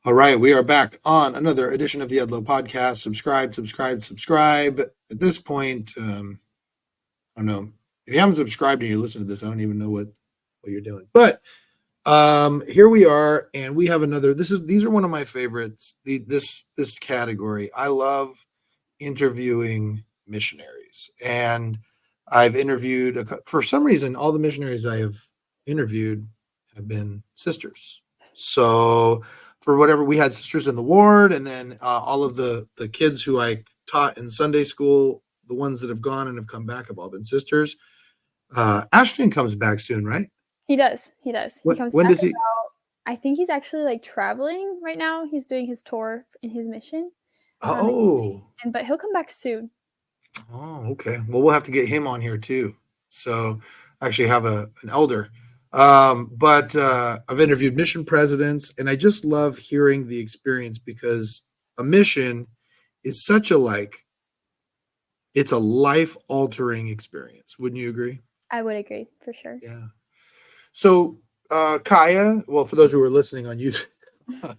All right, we are back on another edition of the Edlow podcast. Subscribe, subscribe, subscribe. At this point, I don't know if you haven't subscribed and you're listening to this. I don't even know what you're doing. But here we are, and we have another. These are one of my favorites. This category. I love interviewing missionaries, and I've interviewed for some reason all the missionaries I have interviewed have been sisters. So for whatever, we had sisters in the ward, and then all of the kids who I taught in Sunday school, the ones that have gone and have come back have all been sisters. Ashton comes back soon, right? He does. He comes When back does he? I think he's actually like traveling right now. He's doing his tour in his mission. Oh, But he'll come back soon. oh, okay. Well, we'll have to get him on here too. So I actually have an elder. But I've interviewed mission presidents, and I just love hearing the experience because a mission is such it's a life-altering experience. Wouldn't you agree? I would agree for sure. Yeah. So Kaiyah, well, for those who are listening on YouTube,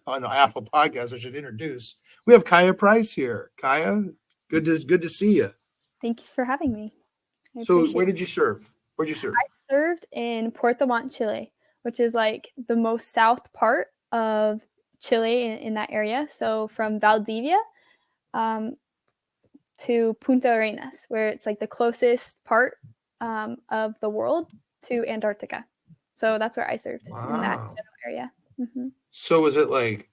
on Apple Podcasts, I should introduce. We have Kaiyah Price here. Kaiyah, good to see you. Thanks for having me. So where did you serve? Where'd you serve? I served in Puerto Montt, Chile, which is like the most south part of Chile in that area. So from Valdivia to Punta Arenas, where it's like the closest part of the world to Antarctica. So that's where I served in that general area. Mm-hmm. So is it like,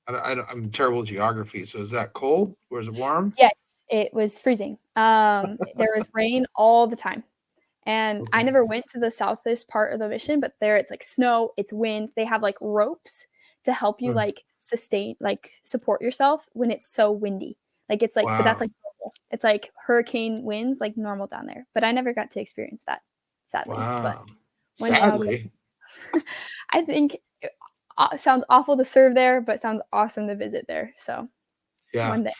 I'm terrible at geography. So is that cold or is it warm? Yes, it was freezing. There was rain all the time. And I never went to the southest part of the mission, but there it's like snow, it's wind. They have like ropes to help you like sustain, like support yourself when it's so windy. Like it's like, but that's like normal. It's like hurricane winds, like normal down there. But I never got to experience that, sadly. Wow. But sadly. I think it sounds awful to serve there, but sounds awesome to visit there. So yeah. One day.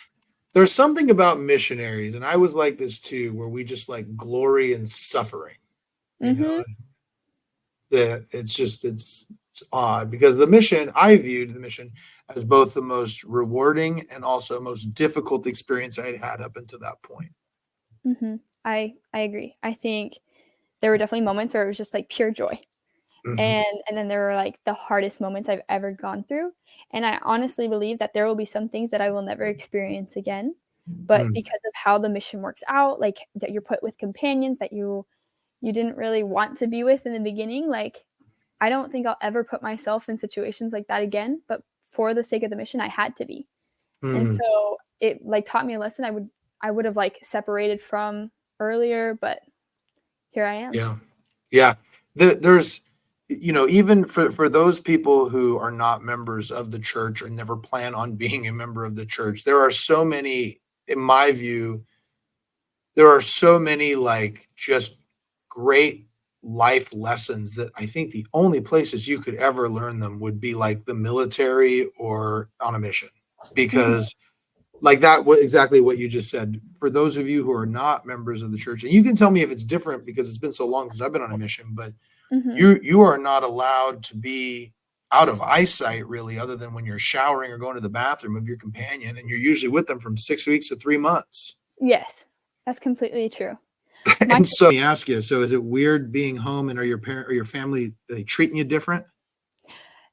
There's something about missionaries, and I was like this too, where we just like glory in suffering. You know, that it's odd because I viewed the mission as both the most rewarding and also most difficult experience I'd had up until that point. Mm-hmm. I agree. I think there were definitely moments where it was just like pure joy. Mm-hmm. And then there were like the hardest moments I've ever gone through. And I honestly believe that there will be some things that I will never experience again. But because of how the mission works out, like that you're put with companions that you didn't really want to be with in the beginning, like I don't think I'll ever put myself in situations like that again. But for the sake of the mission, I had to be. And so it like taught me a lesson I would have like separated from earlier, but here I am. Yeah. Yeah. There's, even for those people who are not members of the church or never plan on being a member of the church, there are so many, in my view, like just great life lessons that I think the only places you could ever learn them would be like the military or on a mission, because like that, exactly what you just said. For those of you who are not members of the church, and you can tell me if it's different because it's been so long since I've been on a mission, but you are not allowed to be out of eyesight really, other than when you're showering or going to the bathroom of your companion, and you're usually with them from 6 weeks to 3 months. Yes, that's completely true. And so let me ask you, so is it weird being home, and are your parent or your family, are they treating you different?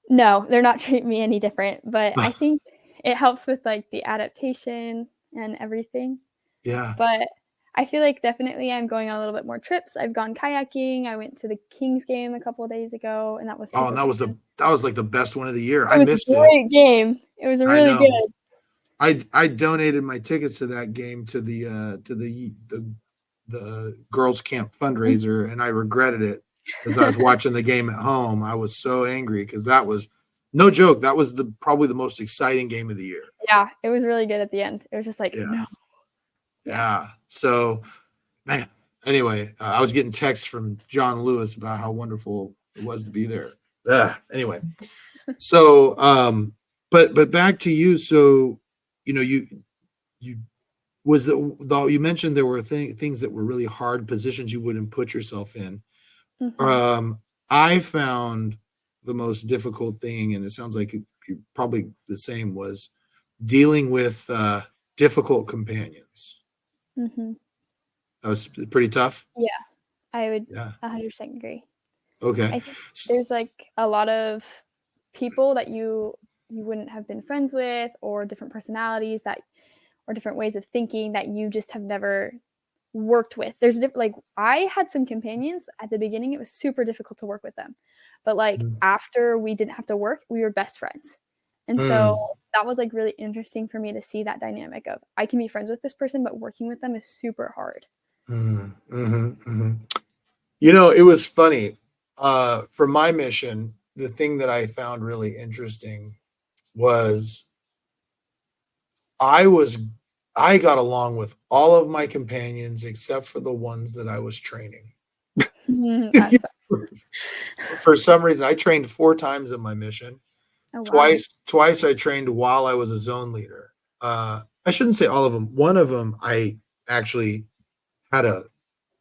No, they're not treating me any different, but I think it helps with like the adaptation and everything. Yeah. But I feel like definitely I'm going on a little bit more trips. I've gone kayaking. I went to the Kings game a couple of days ago, and that was that was like the best one of the year. I missed it. It was a great game. It was really good. I donated my tickets to that game to the girls camp fundraiser, and I regretted it as I was watching the game at home. I was so angry because that was, no joke, that was probably the most exciting game of the year. Yeah, it was really good at the end. It was just like, no. Yeah. So, man, anyway, I was getting texts from John Lewis about how wonderful it was to be there. Anyway, so, but back to you. So, you mentioned there were things that were really hard, positions you wouldn't put yourself in. I found the most difficult thing, and it sounds like you probably the same, was dealing with difficult companions. Mm-hmm. That was pretty tough. Yeah, I would Yeah. 100% agree. Okay. I think there's like a lot of people that you wouldn't have been friends with, or different personalities that, or different ways of thinking that you just have never worked with. There's like, I had some companions at the beginning, it was super difficult to work with them. But like Mm. after we didn't have to work, we were best friends. And so Mm. that was like really interesting for me to see that dynamic of, I can be friends with this person, but working with them is super hard. Mm. Mm-hmm. It was funny. For my mission, the thing that I found really interesting was I was I got along with all of my companions except for the ones that I was training. That sucks. For some reason, I trained 4 times in my mission. Oh wow. Twice I trained while I was a zone leader. I shouldn't say all of them. One of them I actually had a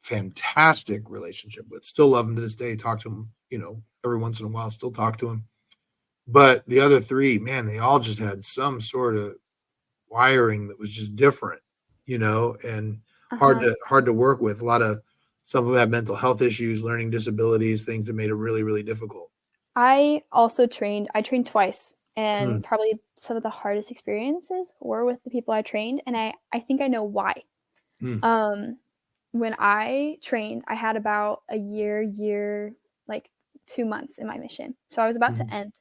fantastic relationship with. Still love him to this day. Talk to him, every once in a while. Still talk to him. But the other 3, man, they all just had some sort of wiring that was just different, and hard Uh-huh. to hard to work with. Some of them have mental health issues, learning disabilities, things that made it really, really difficult. I trained twice, Mm. and probably some of the hardest experiences were with the people I trained, and I think I know why. Mm. Um, when I trained, I had about a year, like 2 months in my mission. So I was about to Mhm. end,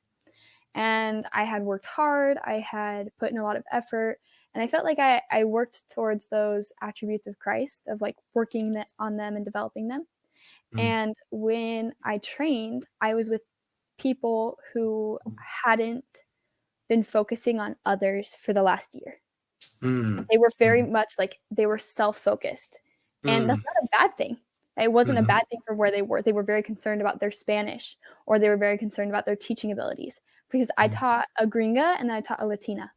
and I had worked hard, I had put in a lot of effort, and I felt like I worked towards those attributes of Christ, of like working on them and developing them. Mm. And when I trained, I was with people who hadn't been focusing on others for the last year. Mm. They were very Mm. much like, they were self-focused. And Mm. that's not a bad thing. It wasn't a Mhm. bad thing for where they were. They were very concerned about their Spanish, or they were very concerned about their teaching abilities, because I Mm. taught a gringa and then I taught a Latina.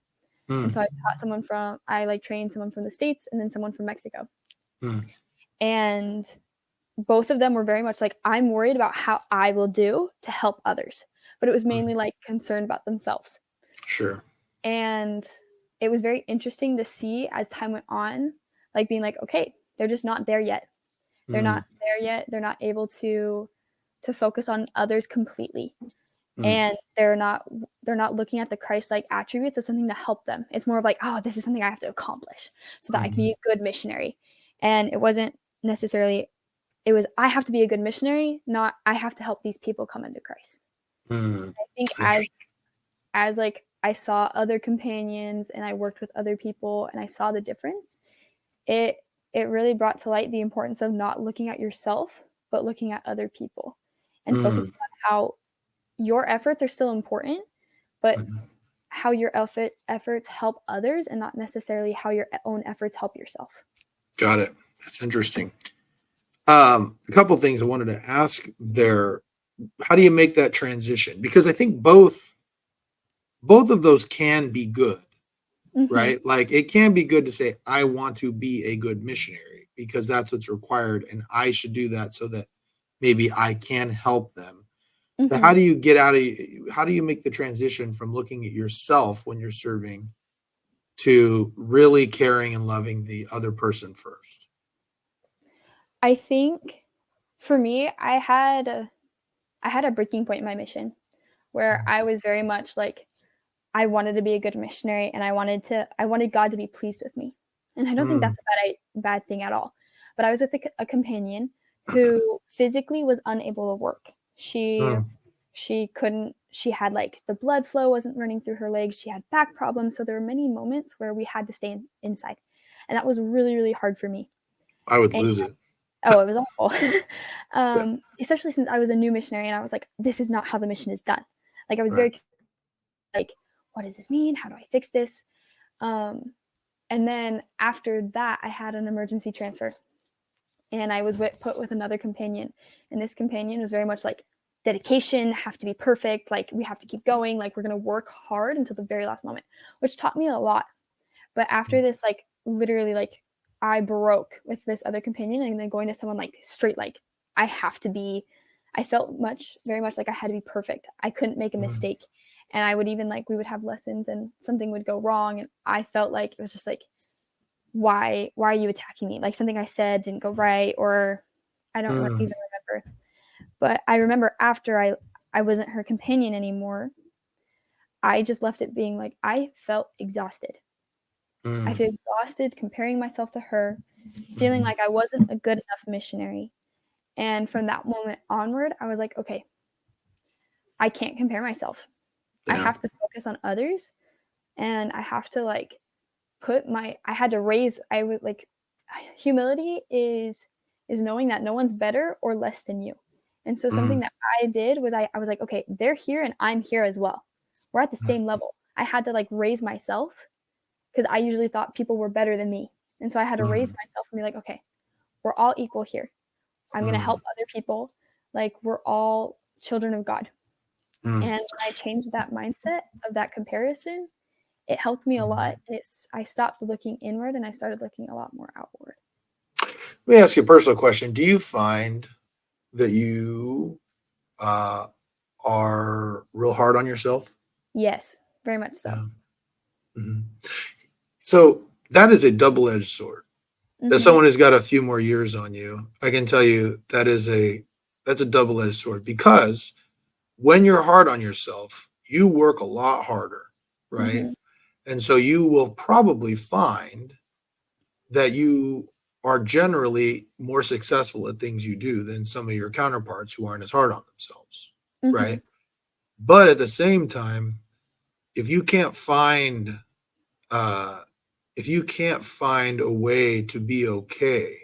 And Mm. so I like trained someone from the States and then someone from Mexico. Mm. And both of them were very much like, I'm worried about how I will do to help others. But it was Mm. mainly like concerned about themselves. Sure. And it was very interesting to see as time went on, like being like, okay, they're just not there yet. They're Mm. not there yet. They're not able to focus on others completely. Mm. And they're not looking at the Christ-like attributes as something to help them. It's more of like, oh, this is something I have to accomplish so that I can Mhm. be a good missionary. And it wasn't necessarily, it was, I have to be a good missionary, not I have to help these people come into Christ. Mm. I think Interesting. as like I saw other companions and I worked with other people and I saw the difference, it it really brought to light the importance of not looking at yourself, but looking at other people and Mm. focusing on how your efforts are still important, but Mhm. how your efforts help others and not necessarily how your own efforts help yourself. Got it. That's interesting. A couple things I wanted to ask there. How do you make that transition? Because I think both of those can be good, Hmm. right? Like it can be good to say, I want to be a good missionary because that's what's required, and I should do that so that maybe I can help them. But Hmm. how do you how do you make the transition from looking at yourself when you're serving to really caring and loving the other person first? I think for me, I had a breaking point in my mission where I was very much like, I wanted to be a good missionary, and I wanted God to be pleased with me. And I don't think Mm. that's a bad thing at all. But I was with a companion who physically was unable to work. Mm. She couldn't, she had like, the blood flow wasn't running through her legs. She had back problems, so there were many moments where we had to stay inside. And that was really, really hard for me. I would And lose it. oh, it was awful. Yeah. Especially since I was a new missionary and I was like, this is not how the mission is done. Like I was Right. very like, what does this mean? How do I fix this? Um, and then after that, I had an emergency transfer, and I was put with another companion. And this companion was very much like, dedication, have to be perfect. Like we have to keep going. Like we're gonna work hard until the very last moment, which taught me a lot. But after this, like literally, like I broke with this other companion, and then going to someone like straight, like I have to be. I felt very much like I had to be perfect. I couldn't make a Mm. mistake, And I would even like, we would have lessons and something would go wrong. And I felt like it was just like, why are you attacking me? Like something I said didn't go right, or I don't even remember. But I remember after I wasn't her companion anymore, I just left it being like, I felt exhausted. I feel exhausted comparing myself to her, feeling like I wasn't a good enough missionary. And from that moment onward, I was like, okay, I can't compare myself. I Yeah. have to focus on others, and I have to like I had to raise, I would like, humility is knowing that no one's better or less than you. And so something that I did was I was like, okay, they're here and I'm here as well. We're at the same level. I had to like raise myself because I usually thought people were better than me. And so I had to raise myself and be like, okay, we're all equal here. I'm going to help other people. Like we're all children of God. And when I changed that mindset of that comparison, it helped me a lot. And I stopped looking inward and I started looking a lot more outward. Let me ask you a personal question. Do you find that you are real hard on yourself? Yes, very much so. Yeah. So that is a double-edged sword. As someone who's got a few more years on you, I can tell you that's a double-edged sword, because when you're hard on yourself, you work a lot harder, right? And so you will probably find that you are generally more successful at things you do than some of your counterparts who aren't as hard on themselves, right? But at the same time, if you can't find uh, a way to be okay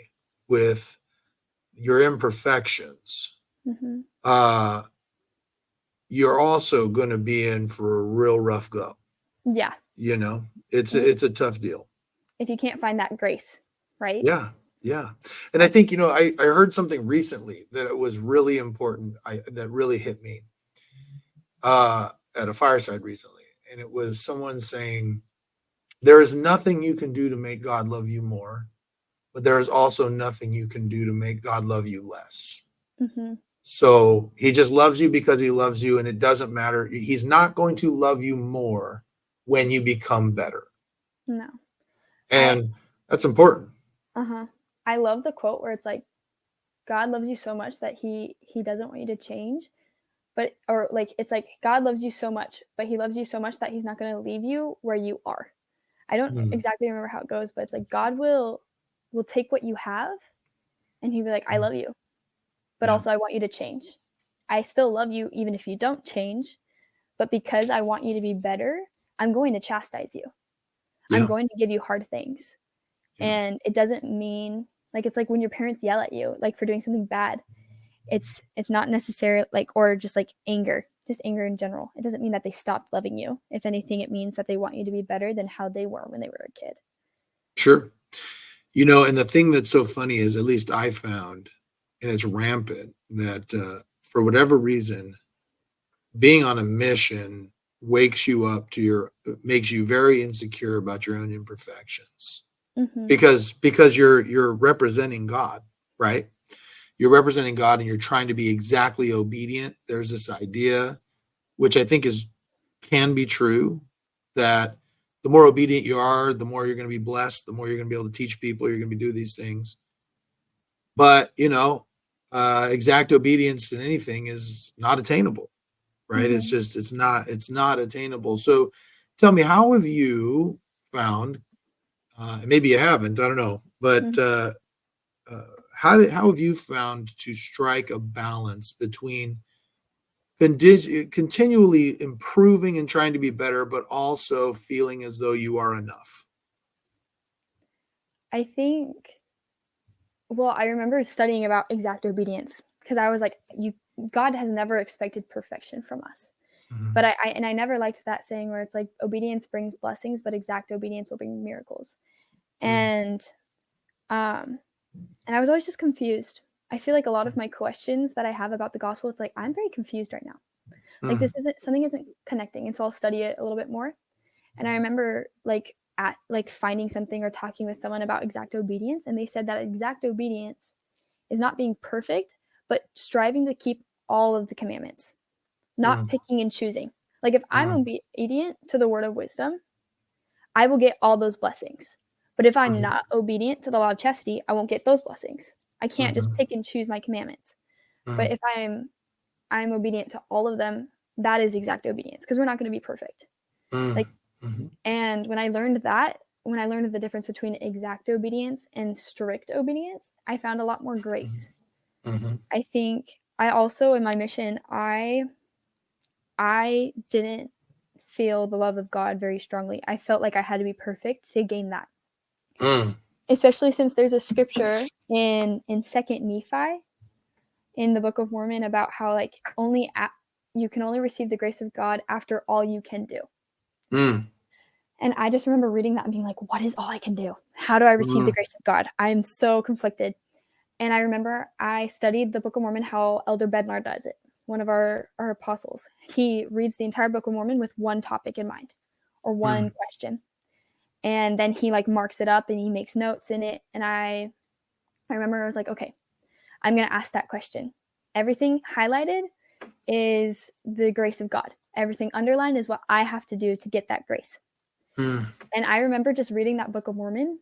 with your imperfections, you're also going to be in for a real rough go. Yeah. It's a tough deal. If you can't find that grace, right? Yeah. And I think, I heard something recently that it was really important. That really hit me at a fireside recently. And it was someone saying, there is nothing you can do to make God love you more, but there is also nothing you can do to make God love you less. So he just loves you because he loves you, and it doesn't matter. He's not going to love you more when you become better. No. And that's important. I love the quote where it's like, God loves you so much that he doesn't want you to change. But, or like, it's like, God loves you so much, but he loves you so much that he's not going to leave you where you are. I don't exactly remember how it goes, but it's like, God will take what you have and he'll be like, I love you, but also I want you to change. I still love you even if you don't change, but because I want you to be better, I'm going to chastise you. I'm going to give you hard things. And it doesn't mean like, it's like when your parents yell at you, like for doing something bad, it's not necessarily like, or just like anger in general. It doesn't mean that they stopped loving you. If anything, it means that they want you to be better than how they were when they were a kid. Sure. And the thing that's so funny is, at least I found, and it's rampant, that for whatever reason, being on a mission makes you very insecure about your own imperfections, because you're representing God, right? You're representing God and you're trying to be exactly obedient. There's this idea, which I think can be true, that the more obedient you are, the more you're going to be blessed, the more you're going to be able to teach people, you're going to be doing these things. But, exact obedience in anything is not attainable, right? It's not attainable. So tell me, how have you found, maybe you haven't, I don't know, but how have you found to strike a balance between continually improving and trying to be better, but also feeling as though you are enough? I think, well, I remember studying about exact obedience because I was like, God has never expected perfection from us. But I never liked that saying where it's like, obedience brings blessings, but exact obedience will bring miracles. And I was always just confused. I feel like a lot of my questions that I have about the gospel, it's like, I'm very confused right now. Like something isn't connecting. And so I'll study it a little bit more. And I remember finding something or talking with someone about exact obedience. And they said that exact obedience is not being perfect, but striving to keep all of the commandments, not picking and choosing. Like if I'm obedient to the word of wisdom, I will get all those blessings. But if I'm not obedient to the law of chastity, I won't get those blessings. I can't just pick and choose my commandments. But if I'm obedient to all of them, that is exact obedience, because we're not going to be perfect. Like, and when I learned the difference between exact obedience and strict obedience, I found a lot more grace. I think I also, in my mission, I didn't feel the love of God very strongly. I felt like I had to be perfect to gain that. Especially since there's a scripture in 2nd Nephi in the Book of Mormon about how like you can only receive the grace of God after all you can do. And I just remember reading that and being like, what is all I can do? How do I receive the grace of God? I'm so conflicted. And I remember I studied the Book of Mormon how Elder Bednar does it, one of our apostles. He reads the entire Book of Mormon with one topic in mind or one question. And then he like marks it up and he makes notes in it. And I remember I was like, okay, I'm going to ask that question. Everything highlighted is the grace of God. Everything underlined is what I have to do to get that grace. And I remember just reading that Book of Mormon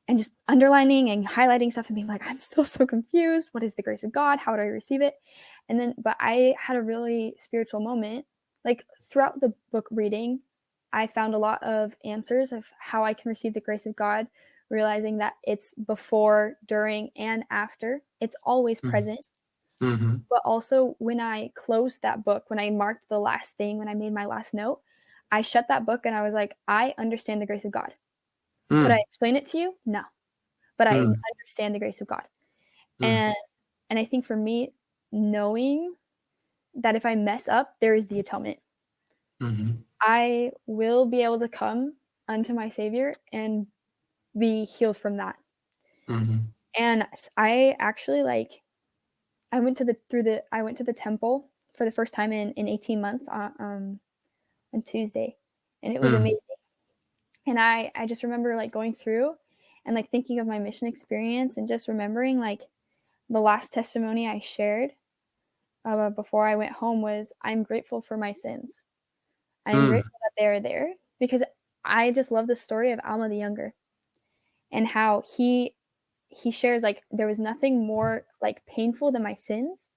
and just underlining and highlighting stuff and being like, I'm still so confused. What is the grace of God? How do I receive it? And then, but I had a really spiritual moment. Like throughout the book reading, I found a lot of answers of how I can receive the grace of God, realizing that it's before, during, and after. It's always present. But also when I closed that book, when I marked the last thing, when I made my last note, I shut that book and I was like, I understand the grace of God. Could I explain it to you? No. But I understand the grace of God. And I think for me, knowing that if I mess up, there is the atonement. I will be able to come unto my Savior and be healed from that. And I actually I went to the temple for the first time in 18 months on Tuesday, and it was amazing. And I just remember like going through and like thinking of my mission experience and just remembering like the last testimony I shared before I went home was, I'm grateful for my sins. I'm grateful that they're there, because I just love the story of Alma the Younger and how he shares like there was nothing more like painful than my sins,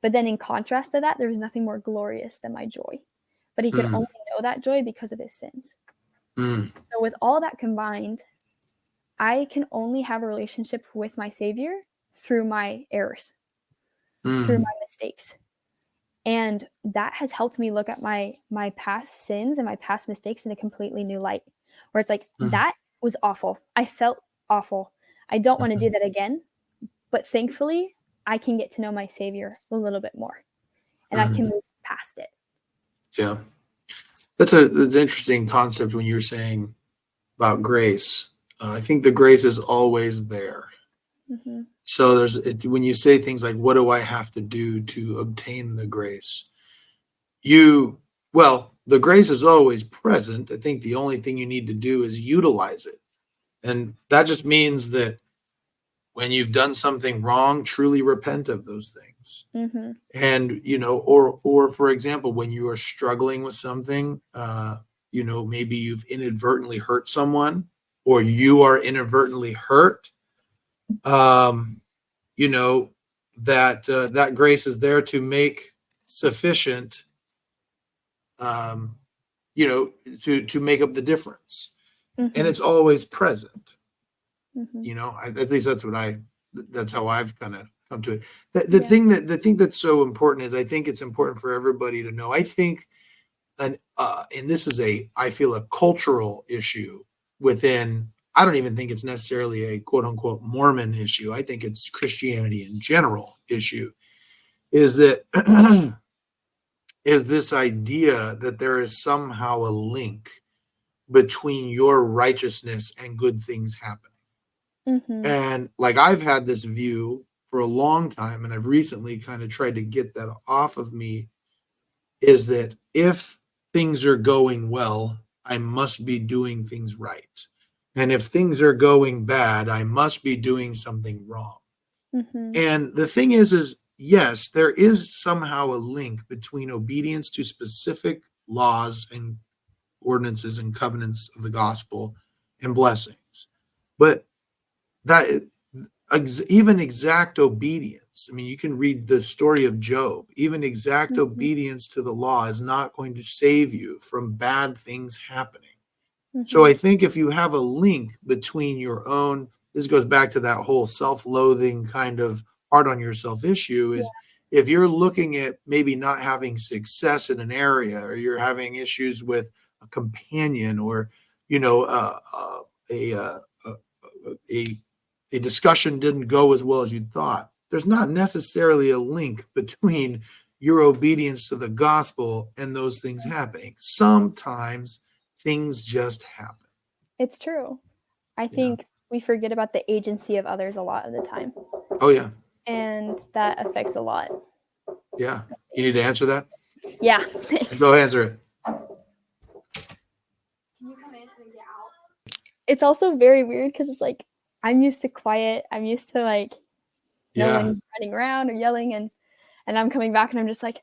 but then in contrast to that, there was nothing more glorious than my joy. But he could only know that joy because of his sins. So with all that combined, I can only have a relationship with my Savior through my errors, through my mistakes. And that has helped me look at my past sins and my past mistakes in a completely new light, where it's like, that was awful. I felt awful. I don't want to do that again. But thankfully, I can get to know my Savior a little bit more, and I can move past it. Yeah. That's an interesting concept when you were saying about grace. I think the grace is always there. So when you say things like, what do I have to do to obtain the grace? The grace is always present. I think the only thing you need to do is utilize it. And that just means that when you've done something wrong, truly repent of those things. And, or for example, when you are struggling with something, maybe you've inadvertently hurt someone, or you are inadvertently hurt, that grace is there to make sufficient, to make up the difference. And it's always present. At least that's how I've kind of come to it. The thing that's so important is, I think it's important for everybody to know. I think, and this is I feel a cultural issue within. I don't even think it's necessarily a quote unquote Mormon issue. I think it's Christianity in general issue. Is that is this idea that there is somehow a link between your righteousness and good things happening. And like, I've had this view for a long time, and I've recently kind of tried to get that off of me, is that if things are going well, I must be doing things right. And if things are going bad, I must be doing something wrong. And the thing is yes, there is somehow a link between obedience to specific laws and ordinances and covenants of the gospel and blessings. But that even exact obedience, I mean, you can read the story of Job, even exact Mhm. obedience to the law is not going to save you from bad things happening. So Mhm. I think if you have a link between your own, this goes back to that whole self-loathing kind of hard on yourself issue, Yeah. is if you're looking at maybe not having success in an area, or you're having issues with a companion, or you know a, a a discussion didn't go as well as you thought, there's not necessarily a link between your obedience to the gospel and those things happening. Sometimes things just happen. It's true. I Yeah. think we forget about the agency of others a lot of the time, Oh yeah. and that affects a lot. Yeah. You need to answer that? Yeah, thanks. Go answer it. Can you come in and then get out? It's also very weird because it's like I'm used to quiet. I'm used to like no Yeah. one's running around or yelling, and I'm coming back and I'm just like,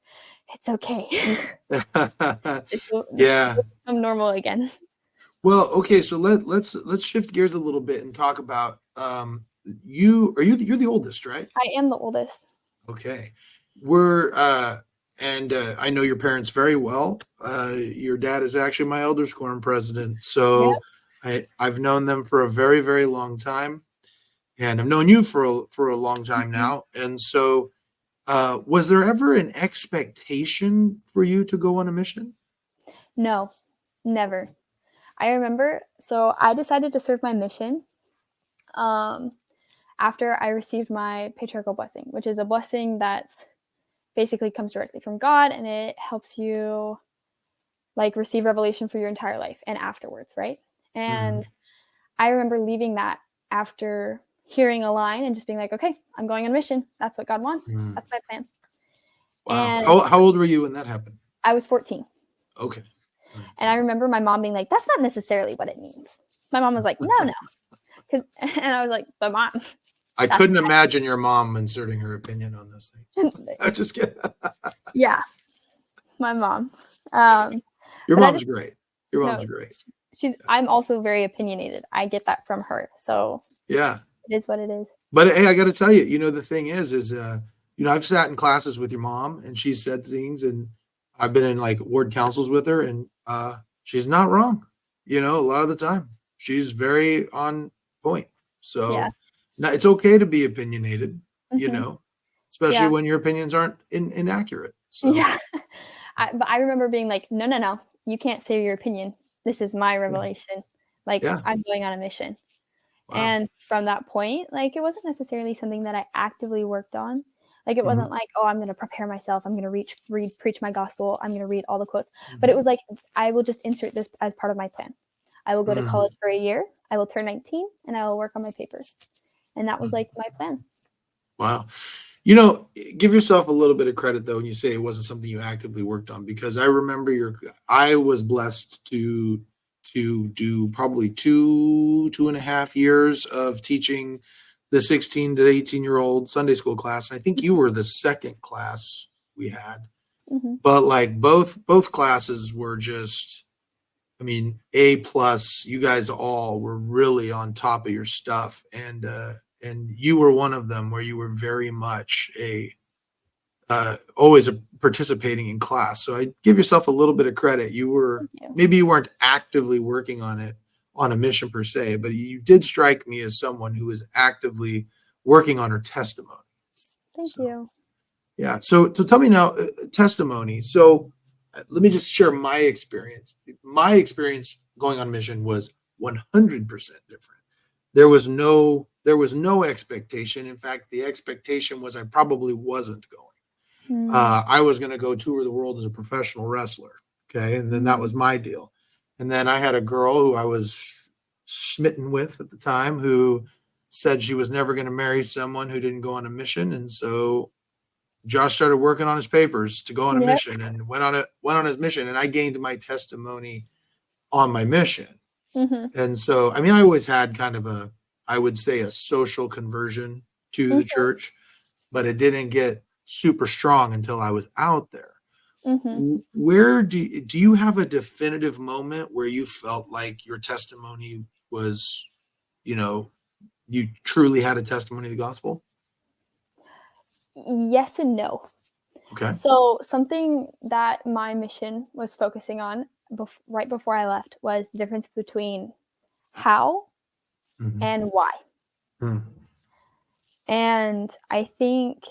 it's okay. Yeah. It'll become normal again. Well, okay, so let's shift gears a little bit and talk about you're the oldest, right? I am the oldest. Okay. We're and I know your parents very well. Your dad is actually my elders quorum president. Yeah. So I've known them for a very, very long time. And I've known you for a long time Mhm. now. And so was there ever an expectation for you to go on a mission? No, never. I remember, so I decided to serve my mission um, after I received my patriarchal blessing, which is a blessing that basically comes directly from God, and it helps you like receive revelation for your entire life and afterwards, right? Mhm. And I remember leaving that after hearing a line and just being like, okay, I'm going on mission. That's what God wants. Mm. That's my plan. Wow. And How old were you when that happened? I was 14. Okay. All And I remember my mom being like, that's not necessarily what it means. My mom was like, no, right. no. And I was like, but mom, I that's couldn't imagine your mom inserting her opinion on those things. I'm just kidding. yeah, my mom. Your But I mom's just, great. Your mom's no, great. I'm also very opinionated. I get that from her. So Yeah. it is what it is. But hey, I got to tell you, the thing is, I've sat in classes with your mom and she said things, and I've been in like ward councils with her, and she's not wrong. A lot of the time she's very on point. Yeah. So it's okay to be opinionated, Hmm. especially Yeah. when your opinions aren't inaccurate. So Yeah. But I remember being like, no, no, no, you can't say your opinion. This is my revelation. Like, yeah. I'm going on a mission. Wow. And from that point, like, it wasn't necessarily something that I actively worked on. Like, it Mhm. wasn't like, oh, I'm going to prepare myself. I'm going to preach my gospel. I'm going to read all the quotes. But it Mhm. was like, I will just insert this as part of my plan. I will go to Mhm. college for a year. I will turn 19 and I will work on my papers. And that was Mhm. like my plan. Wow. You know, give yourself a little bit of credit though when you say it wasn't something you actively worked on, because I remember I was blessed to do probably 2.5 years of teaching the 16 to 18-year-old Sunday school class. I think you were the second class we had. Hmm. But like both classes were just, I mean, A plus. You guys all were really on top of your stuff, and you were one of them where you were very much always participating in class. So I give yourself a little bit of credit. Thank you. Maybe you weren't actively working on it on a mission per se, but you did strike me as someone who is actively working on her testimony. Thank So you. yeah. So tell me now, testimony. So let me just share my experience. My experience going on mission was 100% different. There was no expectation. In fact, the expectation was I probably wasn't going. Mm, I was going to go tour the world as a professional wrestler. Okay. And then that mm, was my deal. And then I had a girl who I was smitten with at the time who said she was never going to marry someone who didn't go on a mission. And so Josh started working on his papers to go on a yep. mission and went on his mission. And I gained my testimony on my mission. Hmm. And so, I mean, I always had kind of I would say a social conversion to the Hmm. church, but it didn't get super strong until I was out there. Mhm. Where do you have a definitive moment where you felt like your testimony was, you know, you truly had a testimony of the gospel? Yes and no. Okay. So something that my mission was focusing on right before I left was the difference between how Mhm. and why. Mm. And I think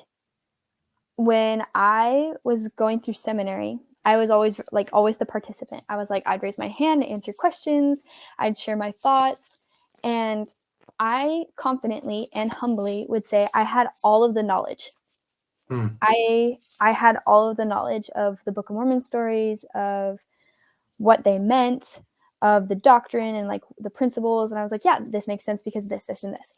when I was going through seminary, I was always the participant. I was like, I'd raise my hand to answer questions, I'd share my thoughts, and I confidently and humbly would say I had all of the knowledge. Mm. I had all of the knowledge of the Book of Mormon stories, of what they meant, of the doctrine and like the principles, and I was like, yeah, this makes sense because this, and this.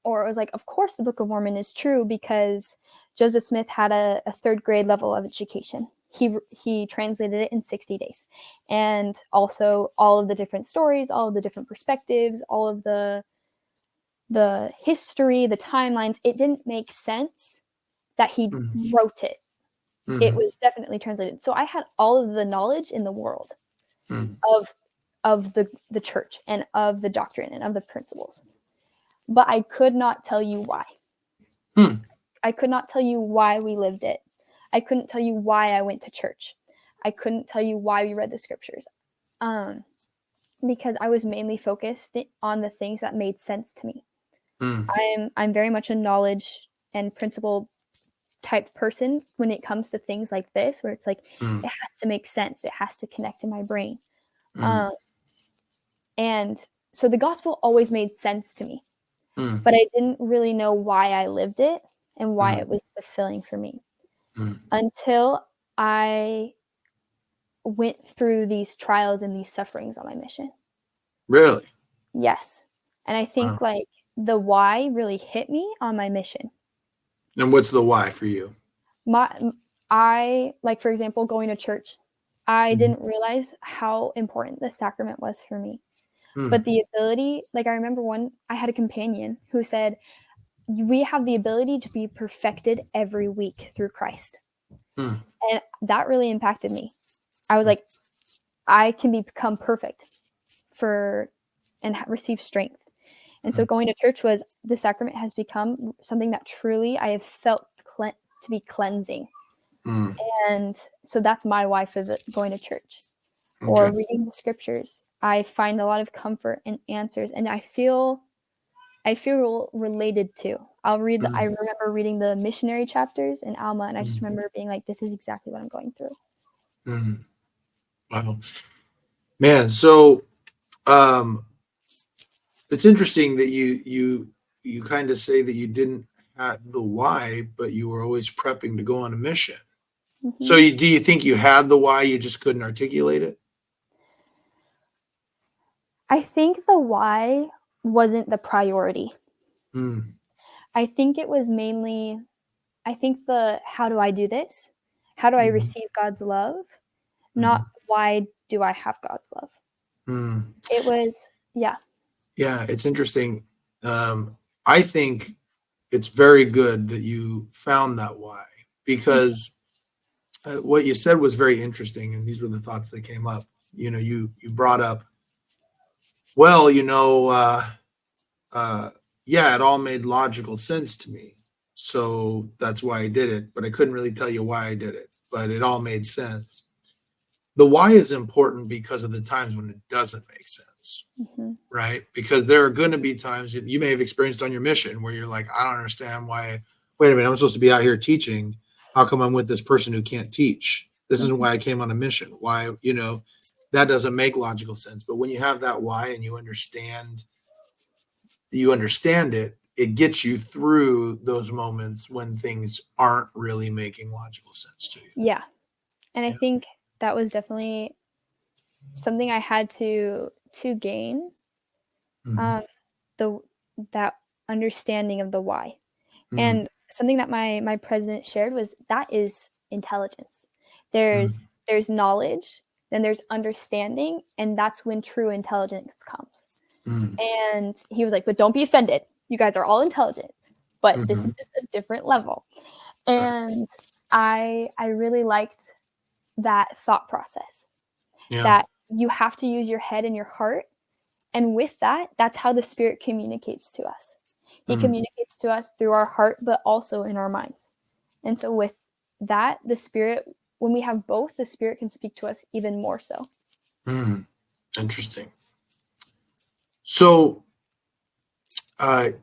Or it was like, of course, the Book of Mormon is true because Joseph Smith had a third grade level of education. He translated it in 60 days. And also all of the different stories, all of the different perspectives, all of the history, the timelines, it didn't make sense that he Mm. wrote it. It Mhm. was definitely translated. So I had all of the knowledge in the world Mm. of the church and of the doctrine and of the principles. But I could not tell you why. Mm. I could not tell you why we lived it. I couldn't tell you why I went to church. I couldn't tell you why we read the scriptures. Um, because I was mainly focused on the things that made sense to me. Mm. I'm very much a knowledge and principle type person when it comes to things like this, where it's like Mm. it has to make sense. It has to connect in my brain. Mm. Um, and so the gospel always made sense to me, Mm. but I didn't really know why I lived it and why Mm. it was fulfilling for me Mm. until I went through these trials and these sufferings on my mission. Really? Yes. And I Wow. think like the why really hit me on my mission. And what's the why for you? My I like for example going to church. I Mhm. didn't realize how important the sacrament was for me. Mm. But the ability, like I remember I had a companion who said, "We have the ability to be perfected every week through Christ." Mm. And that really impacted me. I was Mm. like, I can become perfect for and receive strength. And so Mm. going to church was the sacrament has become something that truly I have felt to be cleansing. Mm. And so that's my why for going to church or Okay. reading the scriptures. I find a lot of comfort and answers, and I feel related to. I Mm. remember reading the missionary chapters in Alma, and I just Mm. remember being like, this is exactly what I'm going through. Mm. Wow. Man, so um it's interesting that you kind of say that you didn't have the why, but you were always prepping to go on a mission. So Hmm. do you think you had the why, you just couldn't articulate it? I think the why wasn't the priority. Mm. I think it was mainly, I think the how do I do this? How do I Mhm. receive God's love? Not Mhm. why do I have God's love? Mm. It was, yeah. Yeah, it's interesting. I think it's very good that you found that why because what you said was very interesting, and these were the thoughts that came up. You brought up, well, uh, yeah, it all made logical sense to me, so that's why I did it. But I couldn't really tell you why I did it, but it all made sense. The why is important because of the times when it doesn't make sense, Hmm. right? Because there are going to be times that you may have experienced on your mission where you're like, I don't understand why. Wait a minute, I'm supposed to be out here teaching. How come I'm with this person who can't teach? This isn't Hmm. why I came on a mission. Why, that doesn't make logical sense. But when you have that why and you understand it, it gets you through those moments when things aren't really making logical sense to you. Yeah. And I Yeah. think that was definitely something I had to gain, Mhm. um, the that understanding of the why. Mhm. And something that my president shared was that is intelligence. Mhm. There's knowledge, then there's understanding, and that's when true intelligence comes. Mhm. And he was like, but don't be offended. You guys are all intelligent, but this is Mhm. just a different level. Right. And I really liked that thought process, Yeah. that you have to use your head and your heart. And with that, that's how the Spirit communicates to us. He communicates to us through our heart, but also in our minds. And so with that, the Spirit, when we have both, the Spirit can speak to us even more so. Interesting. So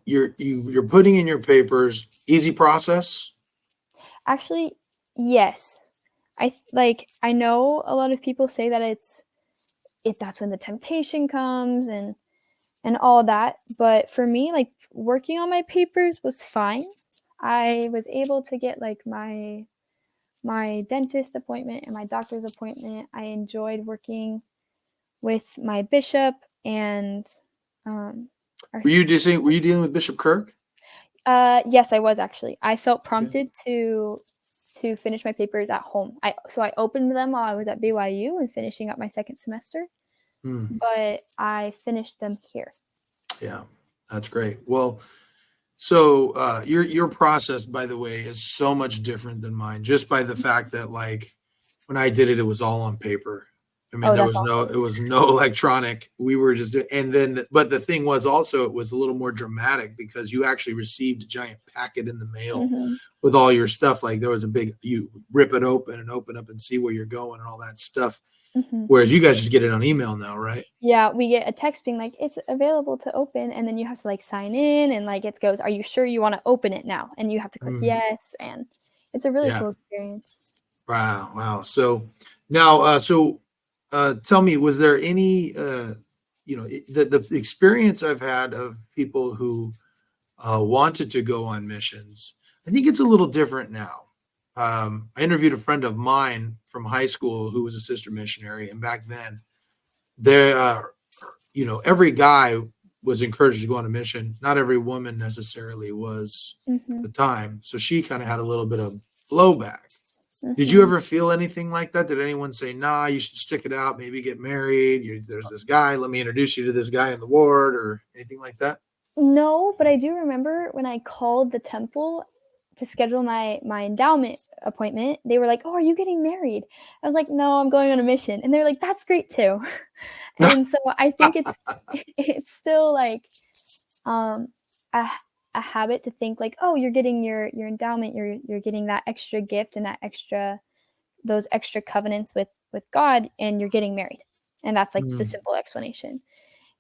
you're putting in your papers. Easy process? Actually, yes. I know a lot of people say that that's when the temptation comes and all that, but for me, like, working on my papers was fine. I was able to get like my dentist appointment and my doctor's appointment. I enjoyed working with my bishop and Were you dealing with Bishop Kirk? yes, I was actually. I felt Okay. prompted to finish my papers at home. I opened them while I was at BYU and finishing up my second semester, but I finished them here. Yeah, that's great. Well, so your process, by the way, is so much different than mine, just by the fact that, like, when I did it, it was all on paper. I mean, Oh, that's awesome. it was no electronic. We were just, and then, but the thing was also, it was a little more dramatic because you actually received a giant packet in the mail Mm-hmm. with all your stuff. Like, there was a big, you rip it open and open up and see where you're going and all that stuff. Mm-hmm. Whereas you guys just get it on email now, right? Yeah, we get a text being like, it's available to open, and then you have to like sign in, and like it goes, are you sure you want to open it now? And you have to click yes, and it's a really Yeah. cool experience. Wow. So now, tell me, was there any, the experience I've had of people who wanted to go on missions? I think it's a little different now. I interviewed a friend of mine from high school who was a sister missionary, and back then, there, every guy was encouraged to go on a mission. Not every woman necessarily was at Mm-hmm. the time, so she kind of had a little bit of blowback. Did you Mm-hmm. ever feel anything like that? Did anyone say, "Nah, you should stick it out, maybe get married. There's this guy. Let me introduce you to this guy in the ward," or anything like that? No, but I do remember when I called the temple to schedule my endowment appointment, they were like, "Oh, are you getting married?" I was like, "No, I'm going on a mission." And they're like, "That's great too." And so I think it's still like um a, a habit to think like, "Oh, you're getting your endowment, you're getting that extra gift and that extra those extra covenants with God, and you're getting married." And that's like the Mm, simple explanation.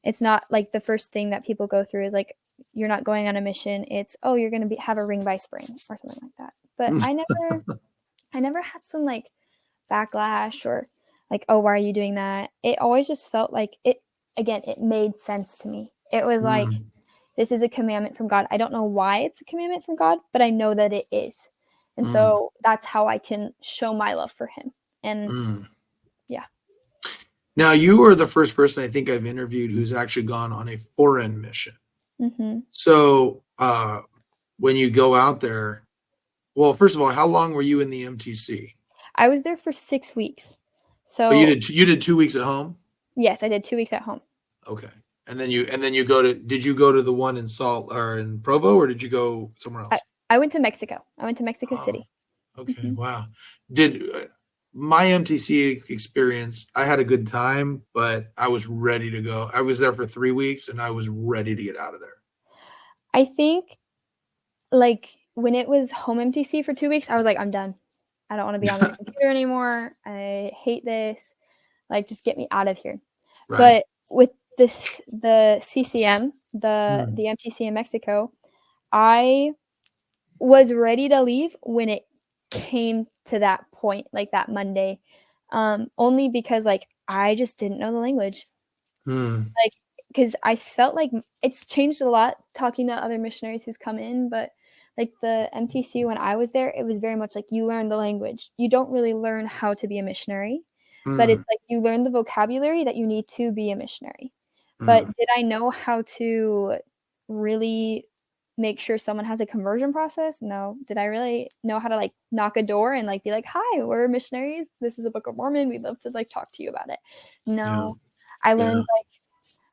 It's not like the first thing that people go through is like, you're not going on a mission. It's, oh, you're going to have a ring by spring or something like that. But mm, I never had some like backlash or like, oh, why are you doing that? It always just felt like it made sense to me. It was like, mm, this is a commandment from God. I don't know why it's a commandment from God, but I know that it is. And mm, so that's how I can show my love for him. And mm. yeah. Now, you are the first person I think I've interviewed who's actually gone on a foreign mission. Mm-hmm. So, when you go out there, well, first of all, how long were you in the MTC? I was there for 6 weeks. Oh, So you did 2 weeks at home? yes, I did 2 weeks at home. Okay. And then you go to, did you go to the one in Salt or in Provo, or did you go somewhere I else? I went to Mexico. I went to Mexico Oh, City. okay. Mhm. Wow. Did my MTC experience, I had a good time, but I was ready to go. I was there for 3 weeks and I was ready to get out of there. I think, like, when it was home MTC for 2 weeks, I was like, "I'm done. I don't wanna be on this computer anymore. I hate this. Like, just get me out of here." Right. But with the CCM, Mm, the MTC in Mexico, I was ready to leave when it came to that point, like, that Monday, only because, like, I just didn't know the language. mm, Like, because I felt like it's changed a lot talking to other missionaries who's come in, but, like, the MTC when I was there, it was very much like you learn the language. You don't really learn how to be a missionary, but mm, it's like you learn the vocabulary that you need to be a missionary. But mm. did I know how to really make sure someone has a conversion process? No. Did I really know how to, like, knock a door and, like, be like, "Hi, we're missionaries. This is the Book of Mormon. We'd love to, like, talk to you about it." Yeah. No. I Yeah. learned, like,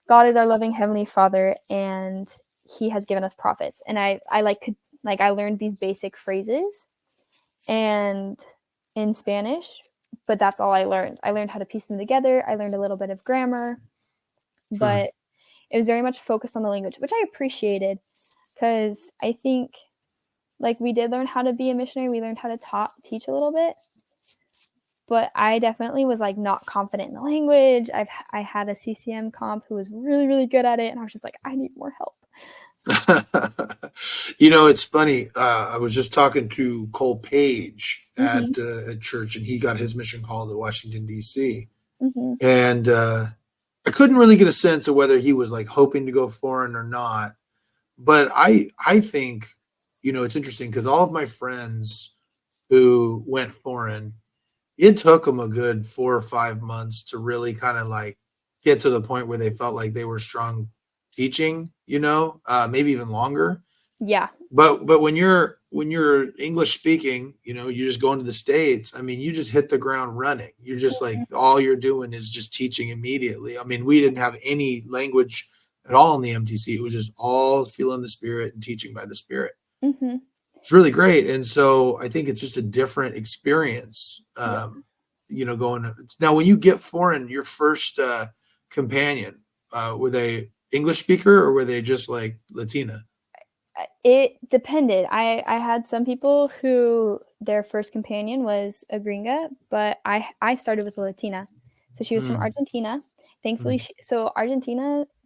God is our loving heavenly Father, and He has given us prophets. And I like could like I learned these basic phrases and in Spanish, but that's all I learned. I learned how to piece them together. I learned a little bit of grammar, but it was very much focused on the language, which I appreciated because I think like we did learn how to be a missionary. We learned how to teach a little bit, but I definitely was like not confident in the language. I had a CCM comp who was really, really good at it. And I was just like, I need more help. It's funny. I was just talking to Cole Page at church, and he got his mission call to Washington, D.C. And I couldn't really get a sense of whether he was like hoping to go foreign or not. But I think, it's interesting because all of my friends who went foreign, it took them a good 4 or 5 months to really kind of like get to the point where they felt like they were strong teaching, maybe even longer. Yeah. But when you're English speaking, you're just going to the States. I mean, you just hit the ground running. You're just like all you're doing is just teaching immediately. I mean, we didn't have any language at all in the MTC. It was just all feeling the Spirit and teaching by the Spirit. It's really great. And so I think it's just a different experience. Going now when you get foreign, your first companion, were they English speaker or were they just like Latina? It depended. I had some people who their first companion was a gringa, but I started with a Latina. So she was from Argentina. Thankfully,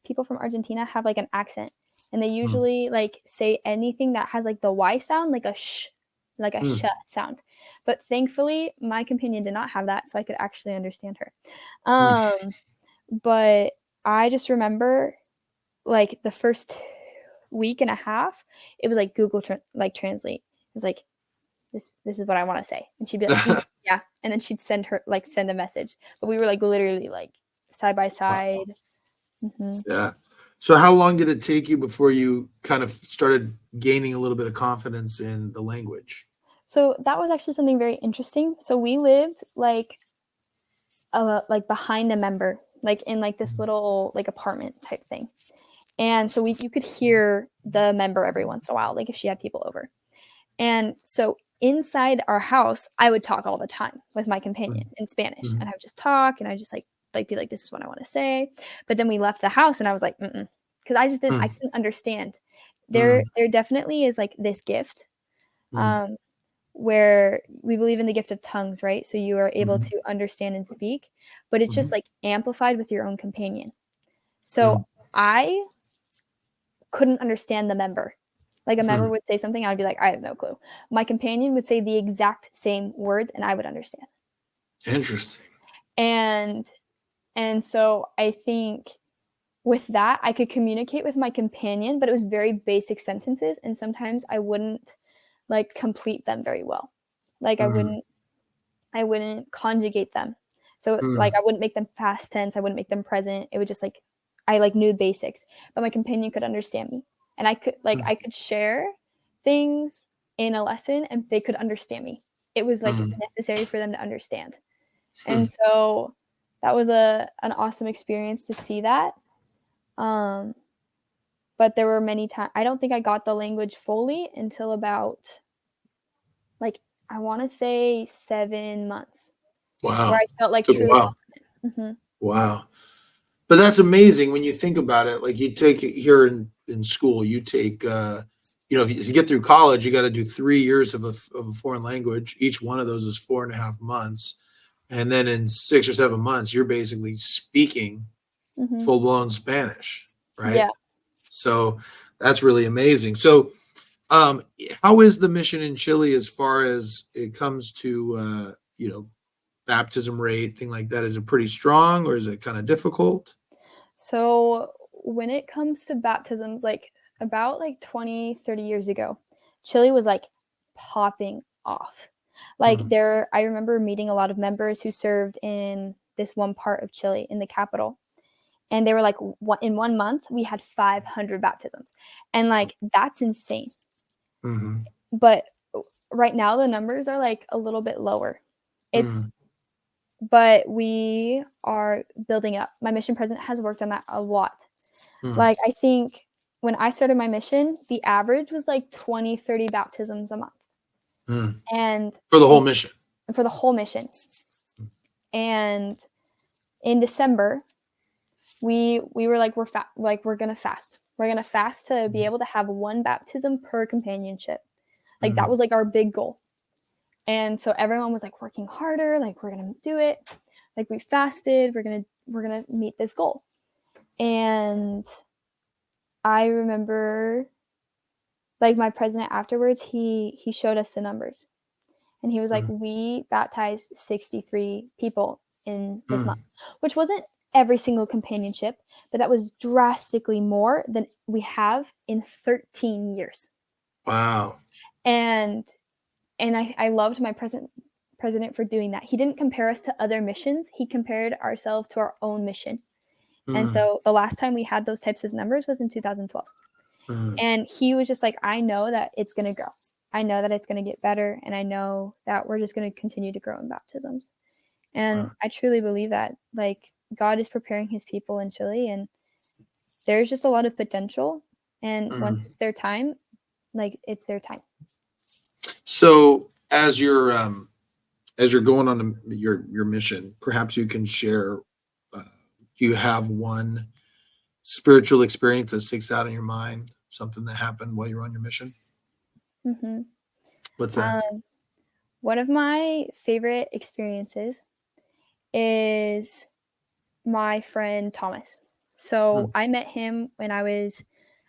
people from Argentina have like an accent, and they usually like say anything that has like the Y sound, like a sh sound. But thankfully, my companion did not have that, so I could actually understand her. But I just remember like the first week and a half, it was like Google translate. It was like, this is what I want to say, and she'd be like, yeah, and then she'd send a message. But we were like literally like side by side. Wow. Yeah. So how long did it take you before you kind of started gaining a little bit of confidence in the language? So that was actually something very interesting. So we lived like behind a member, like in like this little like apartment type thing. And so you could hear the member every once in a while, like if she had people over. And so inside our house, I would talk all the time with my companion in Spanish, and I would just talk, and I just like be like, this is what I want to say. But then we left the house, and I was like, because I couldn't understand. There definitely is like this gift, where we believe in the gift of tongues, right? So you are able to understand and speak, but it's just like amplified with your own companion. So I couldn't understand the member. Like a member would say something, I would be like, I have no clue. My companion would say the exact same words, and I would understand. Interesting. And so I think with that, I could communicate with my companion, but it was very basic sentences, and sometimes I wouldn't like complete them very well. Like I wouldn't conjugate them. So like I wouldn't make them past tense, I wouldn't make them present. It would just like I like knew basics, but my companion could understand me. And I could share things in a lesson and they could understand me. It was like necessary for them to understand. And so that was an awesome experience to see that. But there were many times, I don't think I got the language fully until about like, I want to say 7 months. Wow. Where I felt like Took a truly while. confident. Wow. But that's amazing when you think about it. Like you take it here in school, you take, if you get through college, you got to do 3 years of a foreign language. Each one of those is 4.5 months. And then in 6 or 7 months, you're basically speaking full blown Spanish, right? Yeah. So that's really amazing. So, how is the mission in Chile as far as it comes to, baptism rate, thing like that? Is it pretty strong or is it kind of difficult? So when it comes to baptisms, like about like 20, 30 years ago, Chile was like popping off. Like I remember meeting a lot of members who served in this one part of Chile in the capital. And they were like, in 1 month, we had 500 baptisms. And like, that's insane. But right now, the numbers are like a little bit lower. But we are building up. My mission president has worked on that a lot. Like, I think when I started my mission, the average was like 20, 30 baptisms a month. And for the whole mission. For the whole mission. And in December, we were like, we're gonna fast. We're gonna fast to be able to have one baptism per companionship. Like that was like our big goal. And so everyone was like working harder, like we're gonna do it. Like we fasted, we're gonna meet this goal. And I remember like my president afterwards, he showed us the numbers. And he was like, we baptized 63 people in this month, which wasn't every single companionship, but that was drastically more than we have in 13 years. Wow. And I loved my president for doing that. He didn't compare us to other missions. He compared ourselves to our own mission. And so the last time we had those types of numbers was in 2012. And he was just like, I know that it's going to grow. I know that it's going to get better. And I know that we're just going to continue to grow in baptisms. And I truly believe that, like, God is preparing his people in Chile, and there's just a lot of potential. And once it's their time, like, it's their time. So as you're going on your mission, perhaps you can share, do you have one spiritual experience that sticks out in your mind, something that happened while you were on your mission? What's that? One of my favorite experiences is my friend Thomas. So I met him when I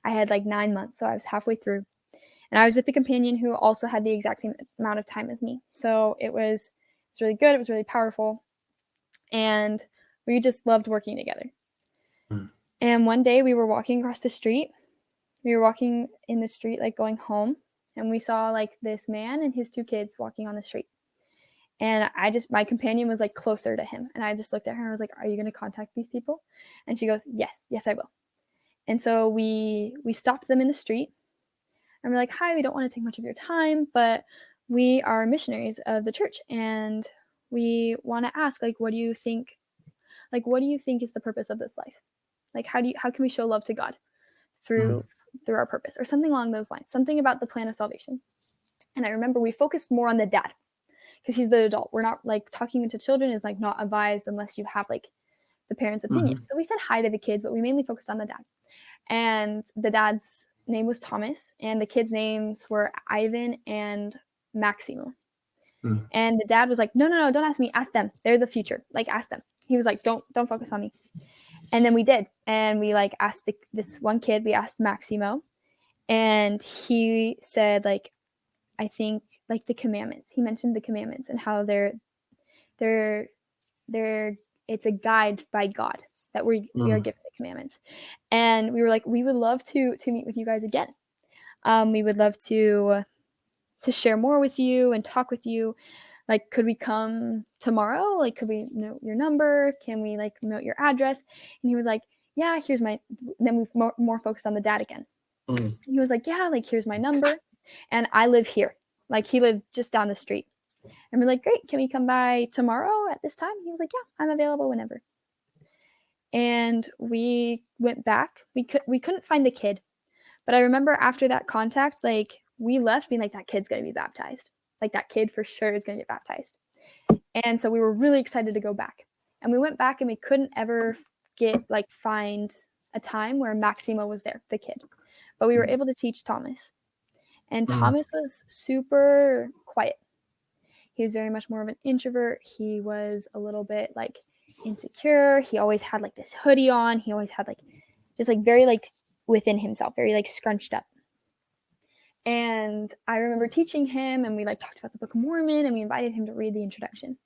had like 9 months, so I was halfway through. And I was with the companion who also had the exact same amount of time as me. So it was really good. It was really powerful. And we just loved working together. And one day we were walking across the street. We were walking in the street, like going home. And we saw like this man and his 2 kids walking on the street. And my companion was like closer to him. And I just looked at her and I was like, are you going to contact these people? And she goes, yes, I will. And so we stopped them in the street. And we're like, hi, we don't want to take much of your time, but we are missionaries of the church. And we want to ask, like, what do you think? Like, what do you think is the purpose of this life? Like, how can we show love to God through our purpose, or something along those lines, something about the plan of salvation. And I remember we focused more on the dad because he's the adult. We're not like talking to children is like not advised unless you have like the parents' opinion. So we said hi to the kids, but we mainly focused on the dad. And the dad's name was Thomas, and the kids' names were Ivan and Maximo. And the dad was like, no, don't ask me. Ask them. They're the future. Like, ask them. He was like, don't focus on me. And then we did. And we like asked this one kid, we asked Maximo, and he said, like, I think like the commandments. He mentioned the commandments and how they're it's a guide by God that we are given the commandments. And we were like, we would love to meet with you guys again. We would love to share more with you and talk with you. Like, could we come tomorrow? Like, could we note your number? Can we like note your address? And he was like, yeah, here's my, then we more focused on the dad again. And he was like, yeah, like, here's my number. And I live here. Like, he lived just down the street. And we're like, great, can we come by tomorrow at this time? He was like, yeah, I'm available whenever. And we went back. We couldn't find the kid. But I remember after that contact, like, we left being like, that kid's going to be baptized. Like, that kid for sure is going to get baptized. And so we were really excited to go back. And we went back and we couldn't ever find a time where Maximo was there, the kid. But we were able to teach Thomas. And Thomas was super quiet. He was very much more of an introvert. He was a little bit like insecure. He always had like this hoodie on. He always had like just like very like within himself, very like scrunched up. And I remember teaching him, and we like talked about the Book of Mormon, and we invited him to read the introduction.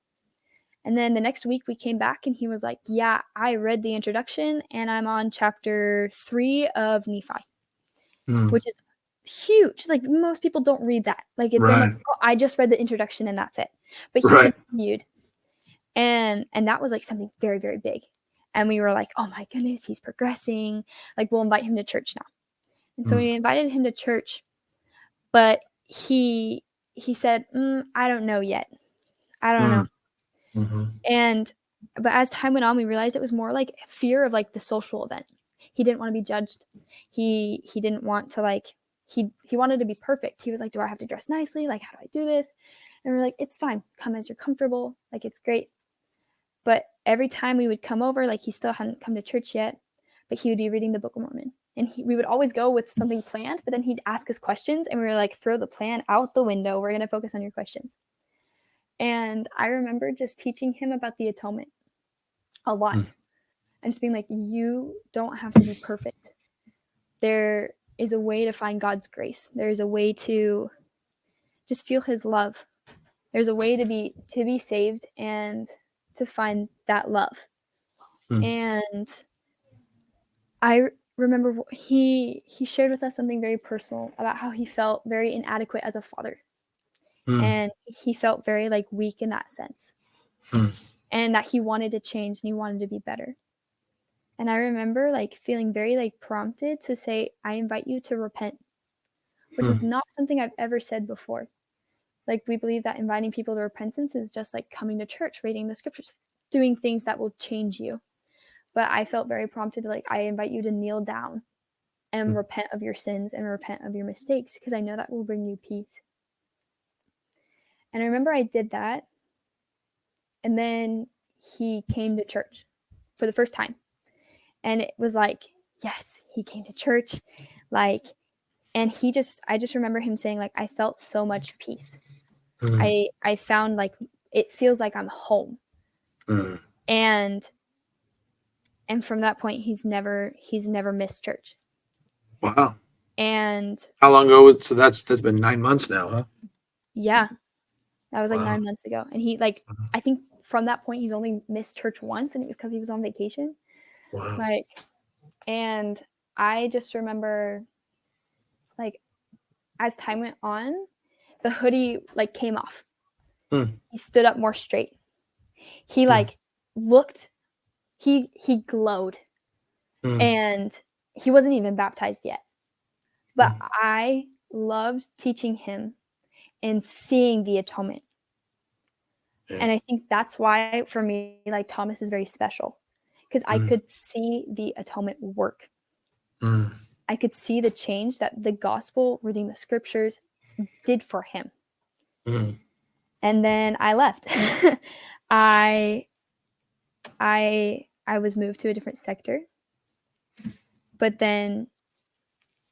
And then the next week we came back and he was like, yeah, I read the introduction and I'm on chapter 3 of Nephi, which is huge. Like, most people don't read that. Like, it's very much, oh, I just read the introduction and that's it. But he continued. And that was like something very, very big. And we were like, oh my goodness, he's progressing. Like, we'll invite him to church now. And so we invited him to church, but he said, I don't know yet. I don't know. But as time went on, we realized it was more like fear of like the social event. He didn't want to be judged. He didn't want to like, he wanted to be perfect. He was like, do I have to dress nicely? Like, how do I do this? And we're like, it's fine. Come as you're comfortable. Like, it's great. But every time we would come over, like he still hadn't come to church yet, but he would be reading the Book of Mormon. And we would always go with something planned, but then he'd ask us questions and we were like, throw the plan out the window. We're going to focus on your questions. And I remember just teaching him about the atonement a lot. And just being like, you don't have to be perfect. There is a way to find God's grace. There's a way to just feel his love. There's a way to be saved and to find that love. And I remember he shared with us something very personal about how he felt very inadequate as a father. And he felt very like weak in that sense. And that he wanted to change and he wanted to be better. And I remember like feeling very like prompted to say, I invite you to repent, which is not something I've ever said before. Like we believe that inviting people to repentance is just like coming to church, reading the scriptures, doing things that will change you. But I felt very prompted to like, I invite you to kneel down and repent of your sins and repent of your mistakes, because I know that will bring you peace. And I remember I did that. And then he came to church for the first time. And it was like, yes, he came to church. Like, and I just remember him saying like, I felt so much peace. I found like, it feels like I'm home. And from that point, he's never missed church. Wow. And how long ago? So that's been 9 months now, huh? Yeah, that was like 9 months ago. And he like, I think from that point, he's only missed church once, and it was because he was on vacation. Wow. Like, and I just remember like, as time went on, the hoodie like came off. He stood up more straight. He like looked, he glowed. And he wasn't even baptized yet. But I loved teaching him and seeing the atonement. And I think that's why for me, like Thomas is very special, because I could see the atonement work. I could see the change that the gospel, reading the scriptures, did for him. And then I left. I was moved to a different sector. But then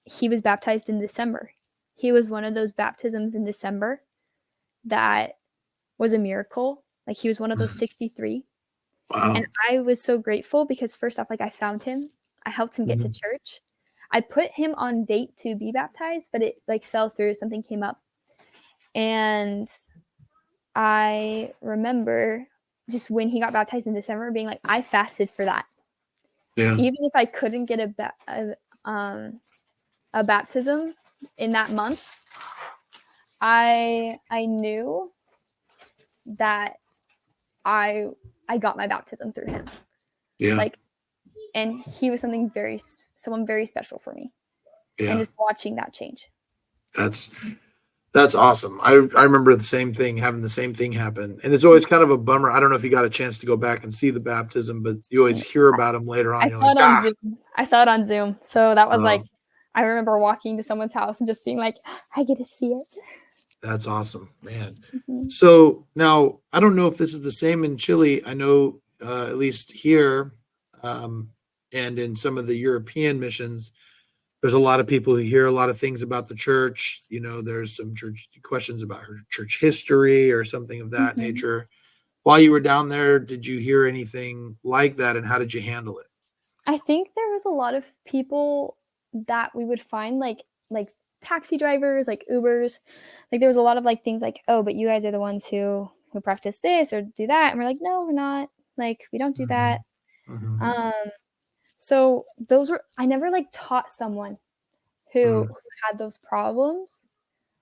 he was baptized in December. He was one of those baptisms in December that was a miracle. Like he was one of those 63. Wow. And I was so grateful because first off, like I found him. I helped him get to church. I put him on date to be baptized, but it like fell through. Something came up. And I remember just when he got baptized in December being like, I fasted for that. Yeah. Even if I couldn't get a baptism in that month, I knew that I got my baptism through him. Yeah. Like, and he was someone very special for me. Yeah. And just watching that change. That's awesome. I remember having the same thing happen. And it's always kind of a bummer. I don't know if you got a chance to go back and see the baptism, but you always hear about them later on. I saw it on Zoom. I saw it on Zoom. So that was like, I remember walking to someone's house and just being like, I get to see it. That's awesome, man. So now I don't know if this is the same in Chile. I know at least here and in some of the European missions, there's a lot of people who hear a lot of things about the church. You know, there's some church questions about her church history or something of that nature. While you were down there, did you hear anything like that, and how did you handle it? I think there was a lot of people that we would find like taxi drivers, like Ubers. Like there was a lot of like things like, oh, but you guys are the ones who practice this or do that. And we're like, no, we're not. Like, we don't do that. So I never like taught someone who had those problems.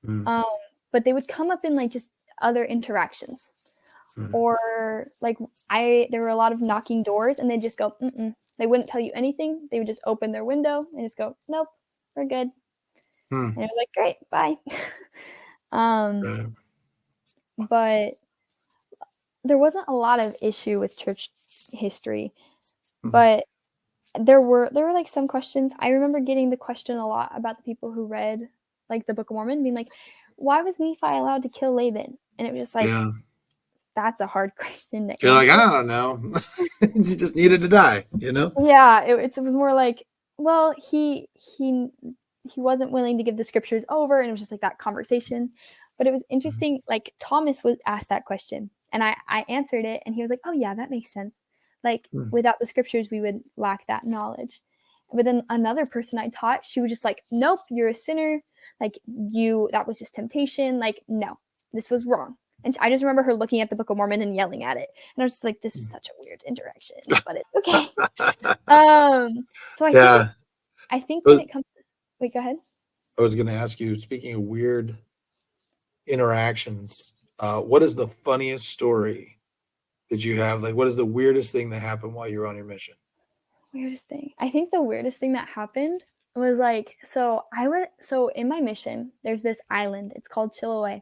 But they would come up in like just other interactions. Or like there were a lot of knocking doors and they'd just go, They wouldn't tell you anything. They would just open their window and just go, nope, we're good. And it was like, great, bye. But there wasn't a lot of issue with church history. But there were like some questions. I remember getting the question a lot about the people who read like the Book of Mormon, being like, why was Nephi allowed to kill Laban? And it was just like, that's a hard question to You're like, answer. I don't know. You just needed to die, you know? Yeah, it was more like, well, he wasn't willing to give the scriptures over, and it was just like that conversation. But it was Mhm. interesting, like Thomas was asked that question, and I answered it, and he was like, "Oh yeah, that makes sense. Like Mm. without the scriptures, we would lack that knowledge." But then another person I taught, she was just like, "Nope, you're a sinner. Like that was just temptation. Like no, this was wrong." And I just remember her looking at the Book of Mormon and yelling at it, and I was just like, "This is such a weird interaction, but it's okay." So Yeah. I think when But it comes wait, go ahead. I was going to ask you, speaking of weird interactions, what is the funniest story that you have? Like, what is the weirdest thing that happened while you were on your mission? Weirdest thing. I think the weirdest thing that happened was like, so in my mission, there's this island. It's called Chiloé.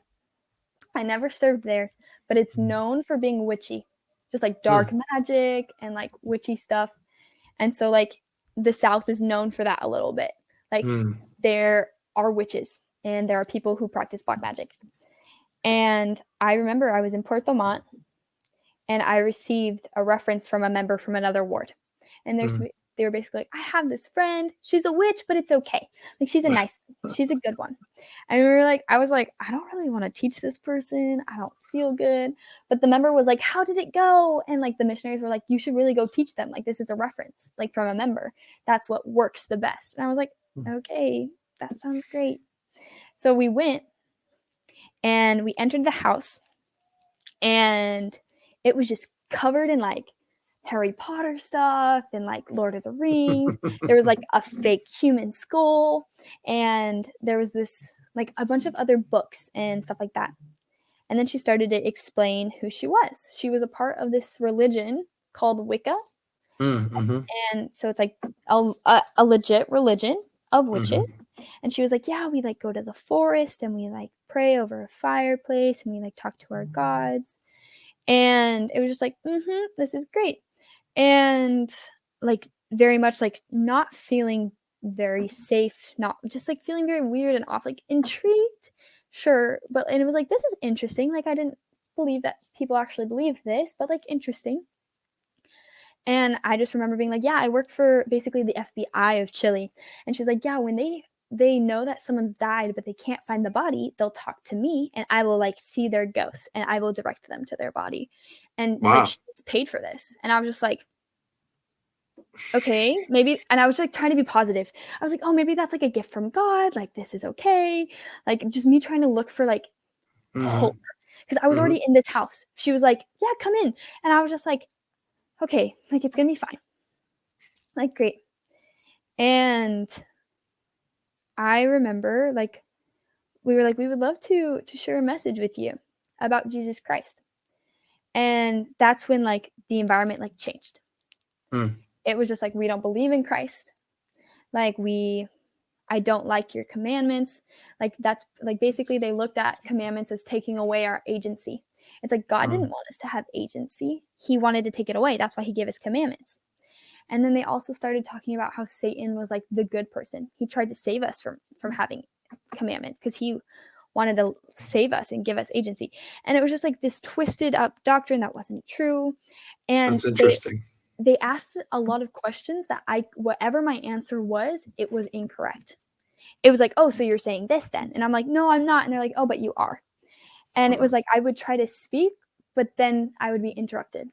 I never served there, but it's known for being witchy. Just like dark Mm, magic and like witchy stuff. And so like the South is known for that a little bit. Like mm, there are witches and there are people who practice black magic. And I remember I was in Puerto Montt and I received a reference from a member from another ward. And mm. they were basically like, I have this friend. She's a witch, but it's okay. Like she's a good one. And we were like, I was like, I don't really want to teach this person. I don't feel good. But the member was like, how did it go? And like the missionaries were like, you should really go teach them. Like this is a reference, like from a member. That's what works the best. And I was like, okay, that sounds great. So we went and we entered the house and it was just covered in like Harry Potter stuff and like Lord of the Rings. There was like a fake human skull, and there was this like a bunch of other books and stuff like that. And then she started to explain who she was. She was a part of this religion called Wicca. Mm, mhm, And so it's like a legit religion of witches. mhm. And she was like, yeah, we like go to the forest and we like pray over a fireplace and we like talk to our gods. And it was just like, this is great. And like very much like not feeling very safe, not just like feeling very weird and off, like intrigued, sure. But and it was like, this is interesting. Like I didn't believe that people actually believed this, but like interesting. And I just remember being like, yeah, I work for basically the FBI of Chile. And she's like, yeah, when they know that someone's died but they can't find the body, they'll talk to me and I will like see their ghosts and I will direct them to their body. And like Wow. she gets paid for this. And I was just like, okay, maybe. And I was like trying to be positive. I was like, oh, maybe that's like a gift from God. Like this is okay. Like just me trying to look for like Mhm, hope. Because I was mhm. already in this house. She was like, yeah, come in. And I was just like, okay, like it's gonna be fine. Like great. And I remember like we were like, we would love to share a message with you about Jesus Christ. And that's when like the environment like changed. Mm, It was just like we don't believe in Christ. Like I don't like your commandments. Like that's like basically they looked at commandments as taking away our agency. It's like God didn't mm, want us to have agency. He wanted to take it away. That's why he gave us commandments. And then they also started talking about how Satan was like the good person. He tried to save us from having commandments because he wanted to save us and give us agency. And it was just like this twisted up doctrine that wasn't true. And that's interesting. they asked a lot of questions that I whatever my answer was, it was incorrect. It was like, "Oh, so you're saying this then?" And I'm like, "No, I'm not." And they're like, "Oh, but you are." And it was Mm, like I would try to speak, but then I would be interrupted.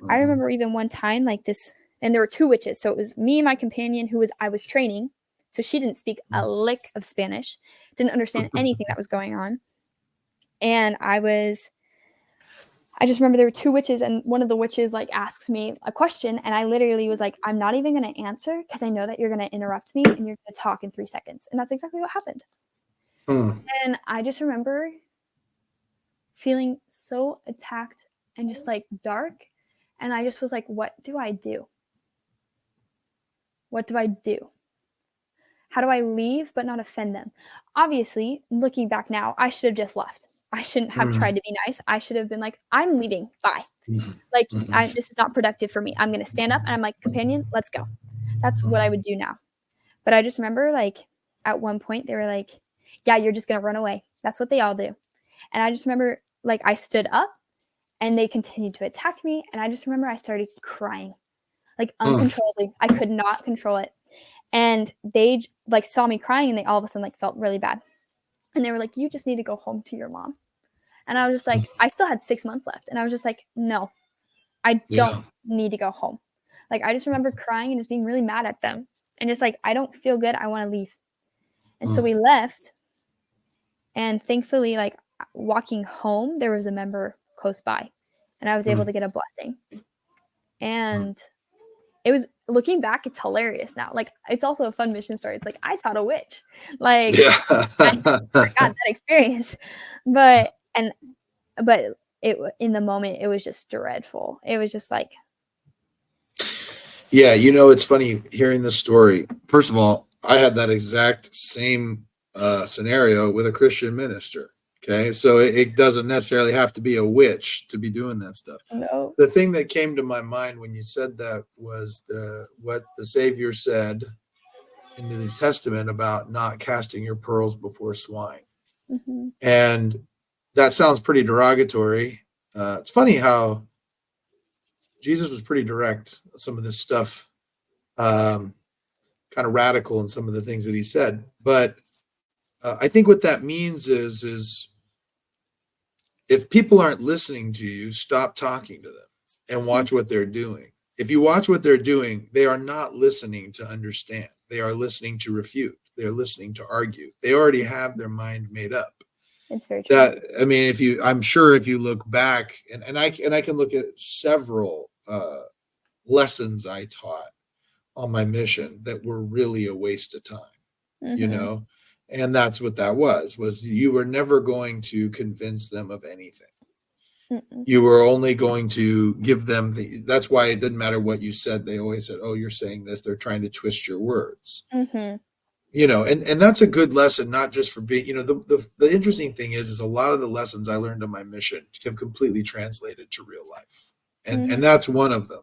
I mhm, remember even one time like this, and there were two witches. So it was me and my companion who was I was training. So she didn't speak a lick of Spanish, didn't understand anything that was going on. And I just remember there were two witches, and one of the witches like asks me a question, and I literally was like, I'm not even going to answer because I know that you're going to interrupt me and you're going to talk in 3 seconds. And that's exactly what happened. mm, And I just remember feeling so attacked and just like dark. And I just was like, what do I do? What do I do? How do I leave but not offend them? Obviously, looking back now, I should have just left. I shouldn't have mm, tried to be nice. I should have been like, I'm leaving. Bye. mhm, Like, mhm, this is not productive for me. I'm going to stand up and I'm like, companion, let's go. That's what I would do now. But I just remember, like, at one point, they were like, yeah, you're just going to run away. That's what they all do. And I just remember, like, I stood up and they continued to attack me. And I just remember I started crying, like uncontrollably. I could not control it. And they like saw me crying, and they all of a sudden like felt really bad. And they were like, you just need to go home to your mom. And I was just like, I still had 6 months left. And I was just like, no, I don't need to go home. Like, I just remember crying and just being really mad at them. And it's like, I don't feel good. I want to leave. And so we left. And thankfully, like walking home, there was a member close by. And I was able to get a blessing. And it was, looking back, it's hilarious now. Like, it's also a fun mission story. It's like, I taught a witch. Like, I forgot that experience. But it, in the moment, it was just dreadful. It was just like, yeah, you know, it's funny hearing this story. First of all, I had that exact same scenario with a Christian minister. Okay, so it doesn't necessarily have to be a witch to be doing that stuff. no. The thing that came to my mind when you said that was what the Savior said in the New Testament about not casting your pearls before swine. Mm-hmm. And that sounds pretty derogatory. It's funny how Jesus was pretty direct. Some of this stuff, kind of radical in some of the things that he said. But I think what that means is if people aren't listening to you, stop talking to them and watch what they're doing. If you watch what they're doing, they are not listening to understand. They are listening to refute. They're listening to argue. They already have their mind made up. It's very true. That, I mean, I'm sure if you look back, and I can look at several lessons I taught on my mission that were really a waste of time, you know, and that's what that was you were never going to convince them of anything. You were only going to give them that's why it didn't matter what you said. They always said, oh, you're saying this. They're trying to twist your words. You know, and that's a good lesson, not just for being, you know, the interesting thing is a lot of the lessons I learned on my mission have completely translated to real life. And that's one of them.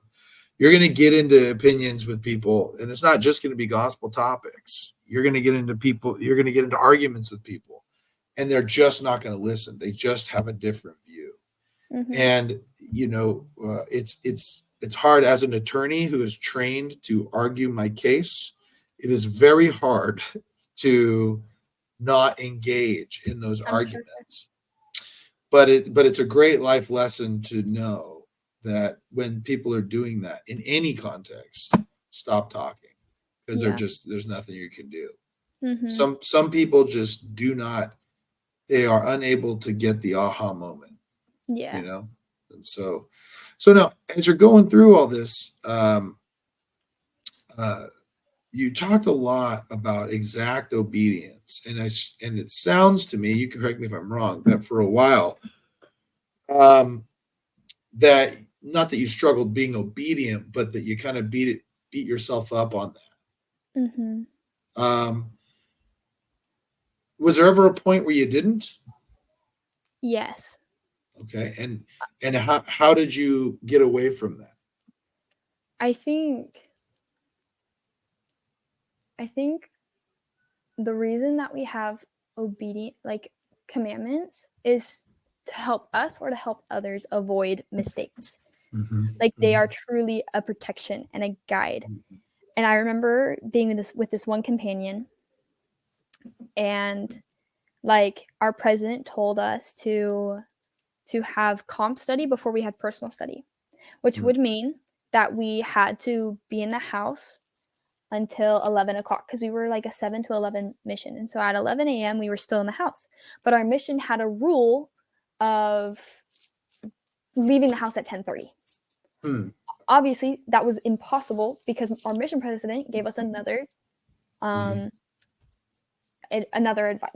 You're going to get into opinions with people, and it's not just going to be gospel topics. You're going to get into arguments with people, and they're just not going to listen. They just have a different view. And, you know, it's hard as an attorney who is trained to argue my case. It is very hard to not engage in those arguments. But it's a great life lesson to know that when people are doing that in any context, stop talking, because there's nothing you can do. Some people just do not, they are unable to get the aha moment. You know? And so now as you're going through all this, you talked a lot about exact obedience, and it sounds to me, you can correct me if I'm wrong, that for a while, that not that you struggled being obedient, but that you kind of beat yourself up on that. Was there ever a point where you didn't? Yes. Okay, and how did you get away from that? I think the reason that we have obedient, like, commandments is to help us or to help others avoid mistakes. Like, they are truly a protection and a guide. And I remember being with this one companion, and like our president told us to have comp study before we had personal study, which would mean that we had to be in the house until 11 o'clock, because we were like a 7 to 11 mission. And so at 11 a.m. we were still in the house. But our mission had a rule of leaving the house at 10:30. Obviously, that was impossible because our mission president gave us another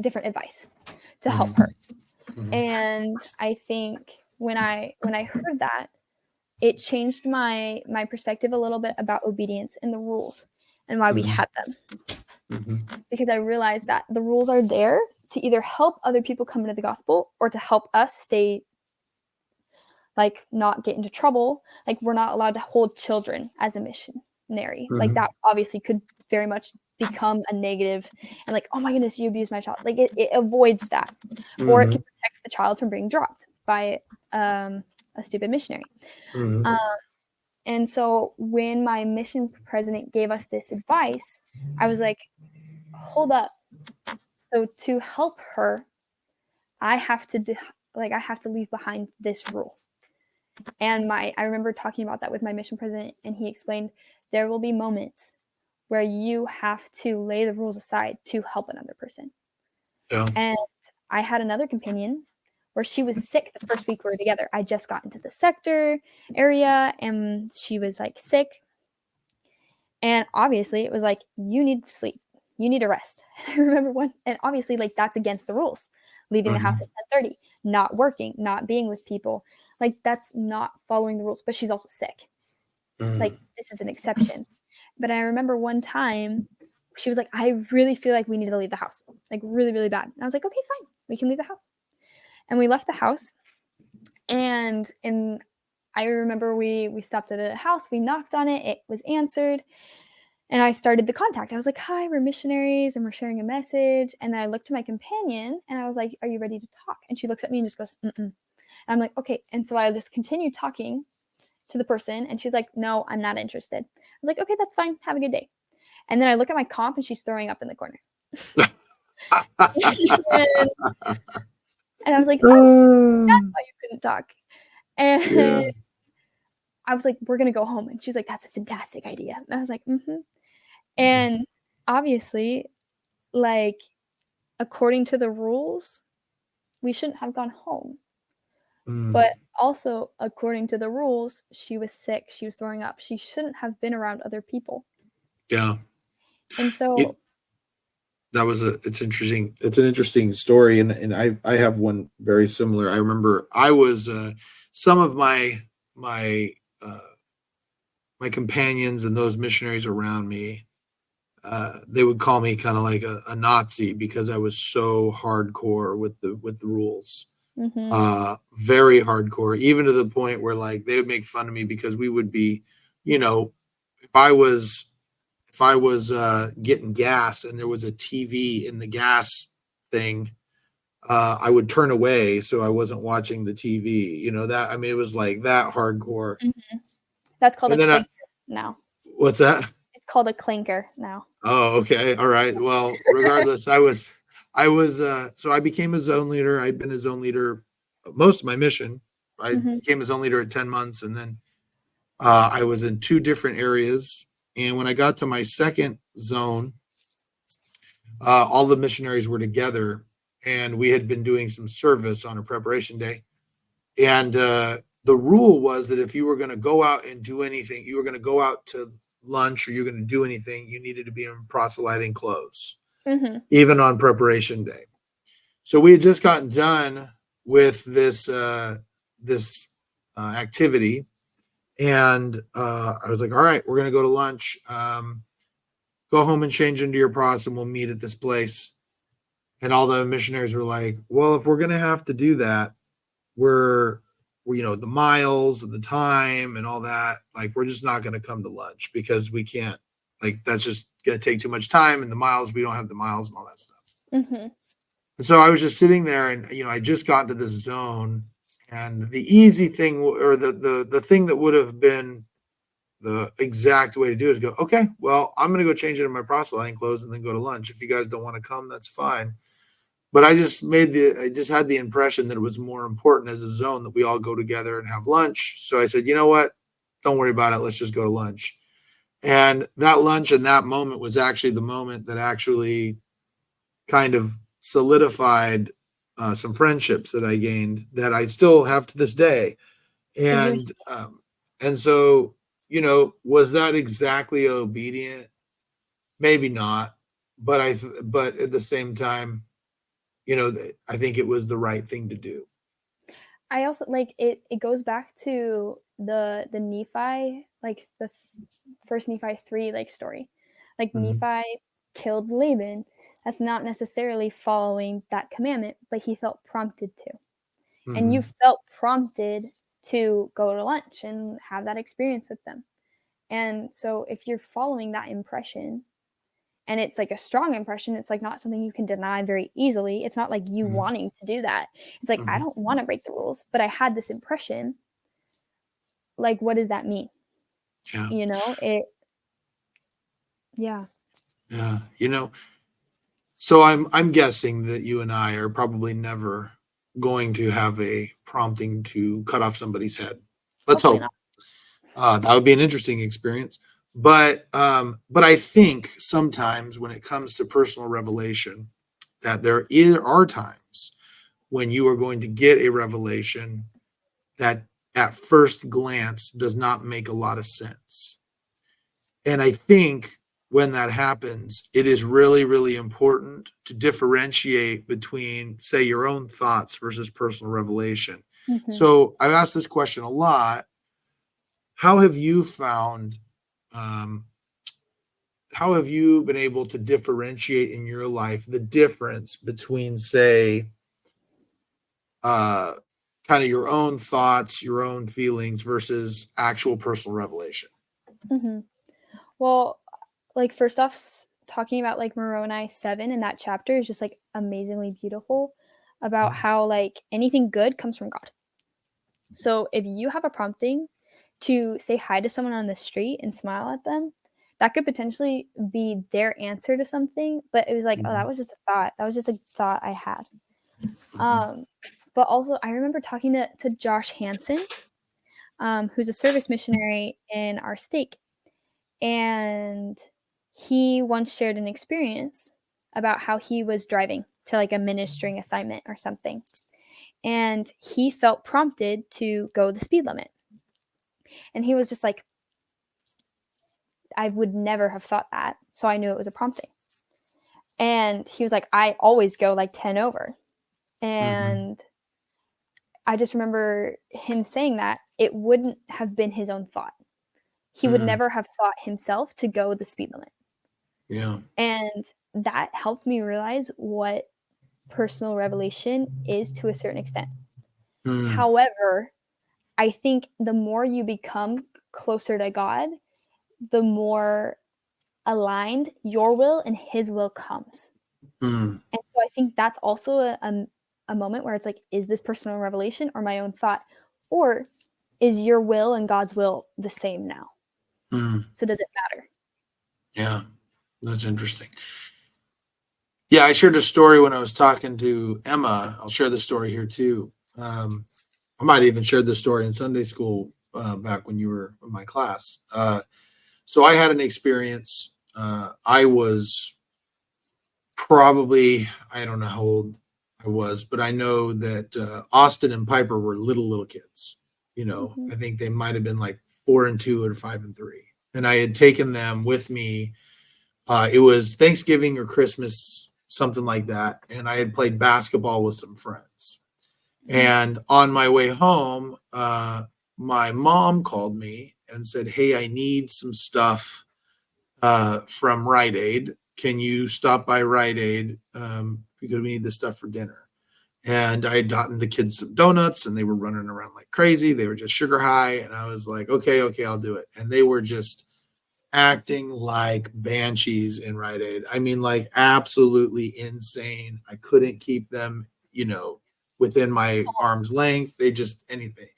different advice to help her. And I think when I heard that, it changed my perspective a little bit about obedience and the rules and why we had them. Because I realized that the rules are there to either help other people come into the gospel or to help us stay, like, not get into trouble. Like, we're not allowed to hold children as a missionary. Like, that obviously could very much become a negative, and like, oh my goodness, you abused my child. Like, it avoids that. Or it can protect the child from being dropped by a a stupid missionary. Mhm. And so when my mission president gave us this advice, I was like, hold up. So to help her, I have to I have to leave behind this rule. And I remember talking about that with my mission president, and he explained there will be moments where you have to lay the rules aside to help another person. Yeah. And I had another companion where she was sick the first week we were together. I just got into the sector area and she was like sick. And obviously it was like, you need to sleep. You need to rest. And I remember one, and obviously like that's against the rules. Leaving the house Mhm. at 10:30, not working, not being with people. Like that's not following the rules, but she's also sick. Mhm. Like this is an exception. But I remember one time she was like, I really feel like we need to leave the house. Like really, really bad. And I was like, okay, fine. We can leave the house. And we left the house. And I remember we stopped at a house, we knocked on it, it was answered. And I started the contact. I was like, hi, we're missionaries and we're sharing a message. And then I looked to my companion and I was like, are you ready to talk? And she looks at me and just goes, mm-mm. And I'm like, okay. And so I just continued talking to the person and she's like, no, I'm not interested. I was like, okay, that's fine. Have a good day. And then I look at my comp and she's throwing up in the corner. and, and I was like, oh, that's why you couldn't talk. And Yeah. I was like, we're going to go home. And she's like, that's a fantastic idea. And I was like, mm-hmm. And obviously, like, according to the rules, we shouldn't have gone home. Mm. But also, according to the rules, she was sick. She was throwing up. She shouldn't have been around other people. Yeah. And It so, it's interesting. It's an interesting story, and I have one very similar. I remember I was some of my uh, my companions and those missionaries around me. They would call me kind of like a Nazi because I was so hardcore with the rules. mm-hmm, Very hardcore, even to the point where like they would make fun of me because we would be, you know, if I was getting gas and there was a TV in the gas thing, I would turn away so I wasn't watching the TV. You know that I mean it was like that hardcore. mm-hmm. That's called a And then clinker now. what's that? It's called a clinker now. Oh, okay. All right. Well, regardless, so I became a zone leader. I'd been a zone leader most of my mission. I Mm-hmm, became a zone leader at 10 months and then I was in two different areas. And when I got to my second zone, all the missionaries were together and we had been doing some service on a preparation day. And the rule was that if you were going to go out and do anything, you were going to go out to lunch or you're going to do anything, you needed to be in proselyting clothes, mm-hmm, even on preparation day. So we had just gotten done with this activity, and I was like, "All right, we're going to go to lunch. Go home and change into your pros, and we'll meet at this place." And all the missionaries were like, "Well, if we're going to have to do that, we're the miles and the time and all that. Like, we're just not going to come to lunch because we can't. Like, that's just going to take too much time, and the miles we don't have the miles and all that stuff." mm-hmm. And so I was just sitting there, and I just got into this zone, and the easy thing, or the thing that would have been the exact way to do it is go, okay, well, I'm going to go change into my proselyting clothes and then go to lunch. If you guys don't want to come, that's fine. But I just had the impression that it was more important as a zone that we all go together and have lunch. So I said, you know what? Don't worry about it. Let's just go to lunch. And that lunch and that moment was actually the moment that actually kind of solidified some friendships that I gained that I still have to this day. The unity. And so, was that exactly obedient? Maybe not, but but at the same time, I think it was the right thing to do. I also like it. It goes back to the Nephi, like the first Nephi 3 like story. Like Mhm. Nephi killed Laban. That's not necessarily following that commandment, but he felt prompted to. And you Mhm. felt prompted to go to lunch and have that experience with them. And so if you're following that impression and it's like a strong impression, it's like not something you can deny very easily. It's not like you Mhm. wanting to do that. It's like I Mhm. don't want to break the rules, but I had this impression. like, what does that mean? Yeah. You know, it yeah. Yeah. So I'm guessing that you and I are probably never going to have a prompting to cut off somebody's head. Let's Hopefully hope. not. That would be an interesting experience. But I think sometimes when it comes to personal revelation, that are times when you are going to get a revelation that at first glance does not make a lot of sense. And I think when that happens, it is really, really important to differentiate between, say, your own thoughts versus personal revelation. Mhm. So I've asked this question a lot. How have you found, um, how have you been able to differentiate in your life the difference between, say, uh, kind of your own thoughts, your own feelings versus actual personal revelation? Mhm. Well, like, first off, talking about, like, Moroni 7 in that chapter is just, like, amazingly beautiful about Mm, how, like, anything good comes from God. So if you have a prompting to say hi to someone on the street and smile at them, that could potentially be their answer to something, but it was like, "Oh, that mhm, was just a thought. That was just a thought I had." mhm, Um, but also I remember talking to Josh Hansen, who's a service missionary in our state, and he once shared an experience about how he was driving to, like, a ministering assignment or something, and he felt prompted to go the speed limit, and he was just like, I would never have thought that. So I knew it was a prompting. And he was like, I always go like 10 over. mhm, And I just remember him saying that it wouldn't have been his own thought. He would mm, never have thought himself to go the speed limit. yeah. And that helped me realize what personal revelation is to a certain extent. Mm, However, I think the more you become closer to God, the more aligned your will and his will comes. mm, And so I think that's also a moment where it's like, is this personal revelation or my own thought? Or is your will and God's will the same now? mm, So does it matter? yeah. That's interesting. Yeah, I shared a story when I was talking to Emma. I'll share the story here too. I might even share this story in Sunday school back when you were in my class. So I had an experience. I was probably, I don't know how old I was, but I know that Austin and Piper were little kids. Mhm. I think they might have been like 4 and 2 or 5 and 3. And I had taken them with me. It was Thanksgiving or Christmas, something like that. And I had played basketball with some friends. Mhm. And on my way home, my mom called me and said, "Hey, I need some stuff from Rite Aid. Can you stop by Rite Aid because we need this stuff for dinner?" And I had gotten the kids some donuts and they were running around like crazy. They were just sugar high. And I was like, okay, I'll do it. And they were just acting like banshees in Rite Aid. I mean, like absolutely insane. I couldn't keep them, within my arm's length. They just anything.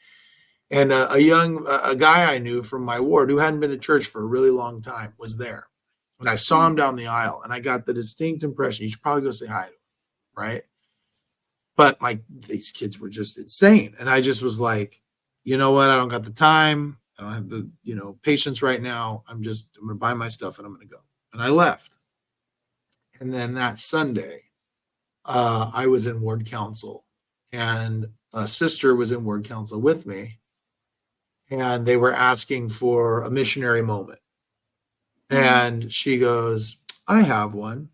And a guy I knew from my ward who hadn't been to church for a really long time was there. And I saw Mm. him down the aisle, and I got the distinct impression you should probably go say hi to him, right? But like these kids were just insane, and I just was like, you know what? I don't got the time. I don't have the patience right now. I'm gonna buy my stuff and I'm gonna go. And I left. And then that Sunday, I was in ward council, and a sister was in ward council with me, and they were asking for a missionary moment. Mm. And she goes, I have one.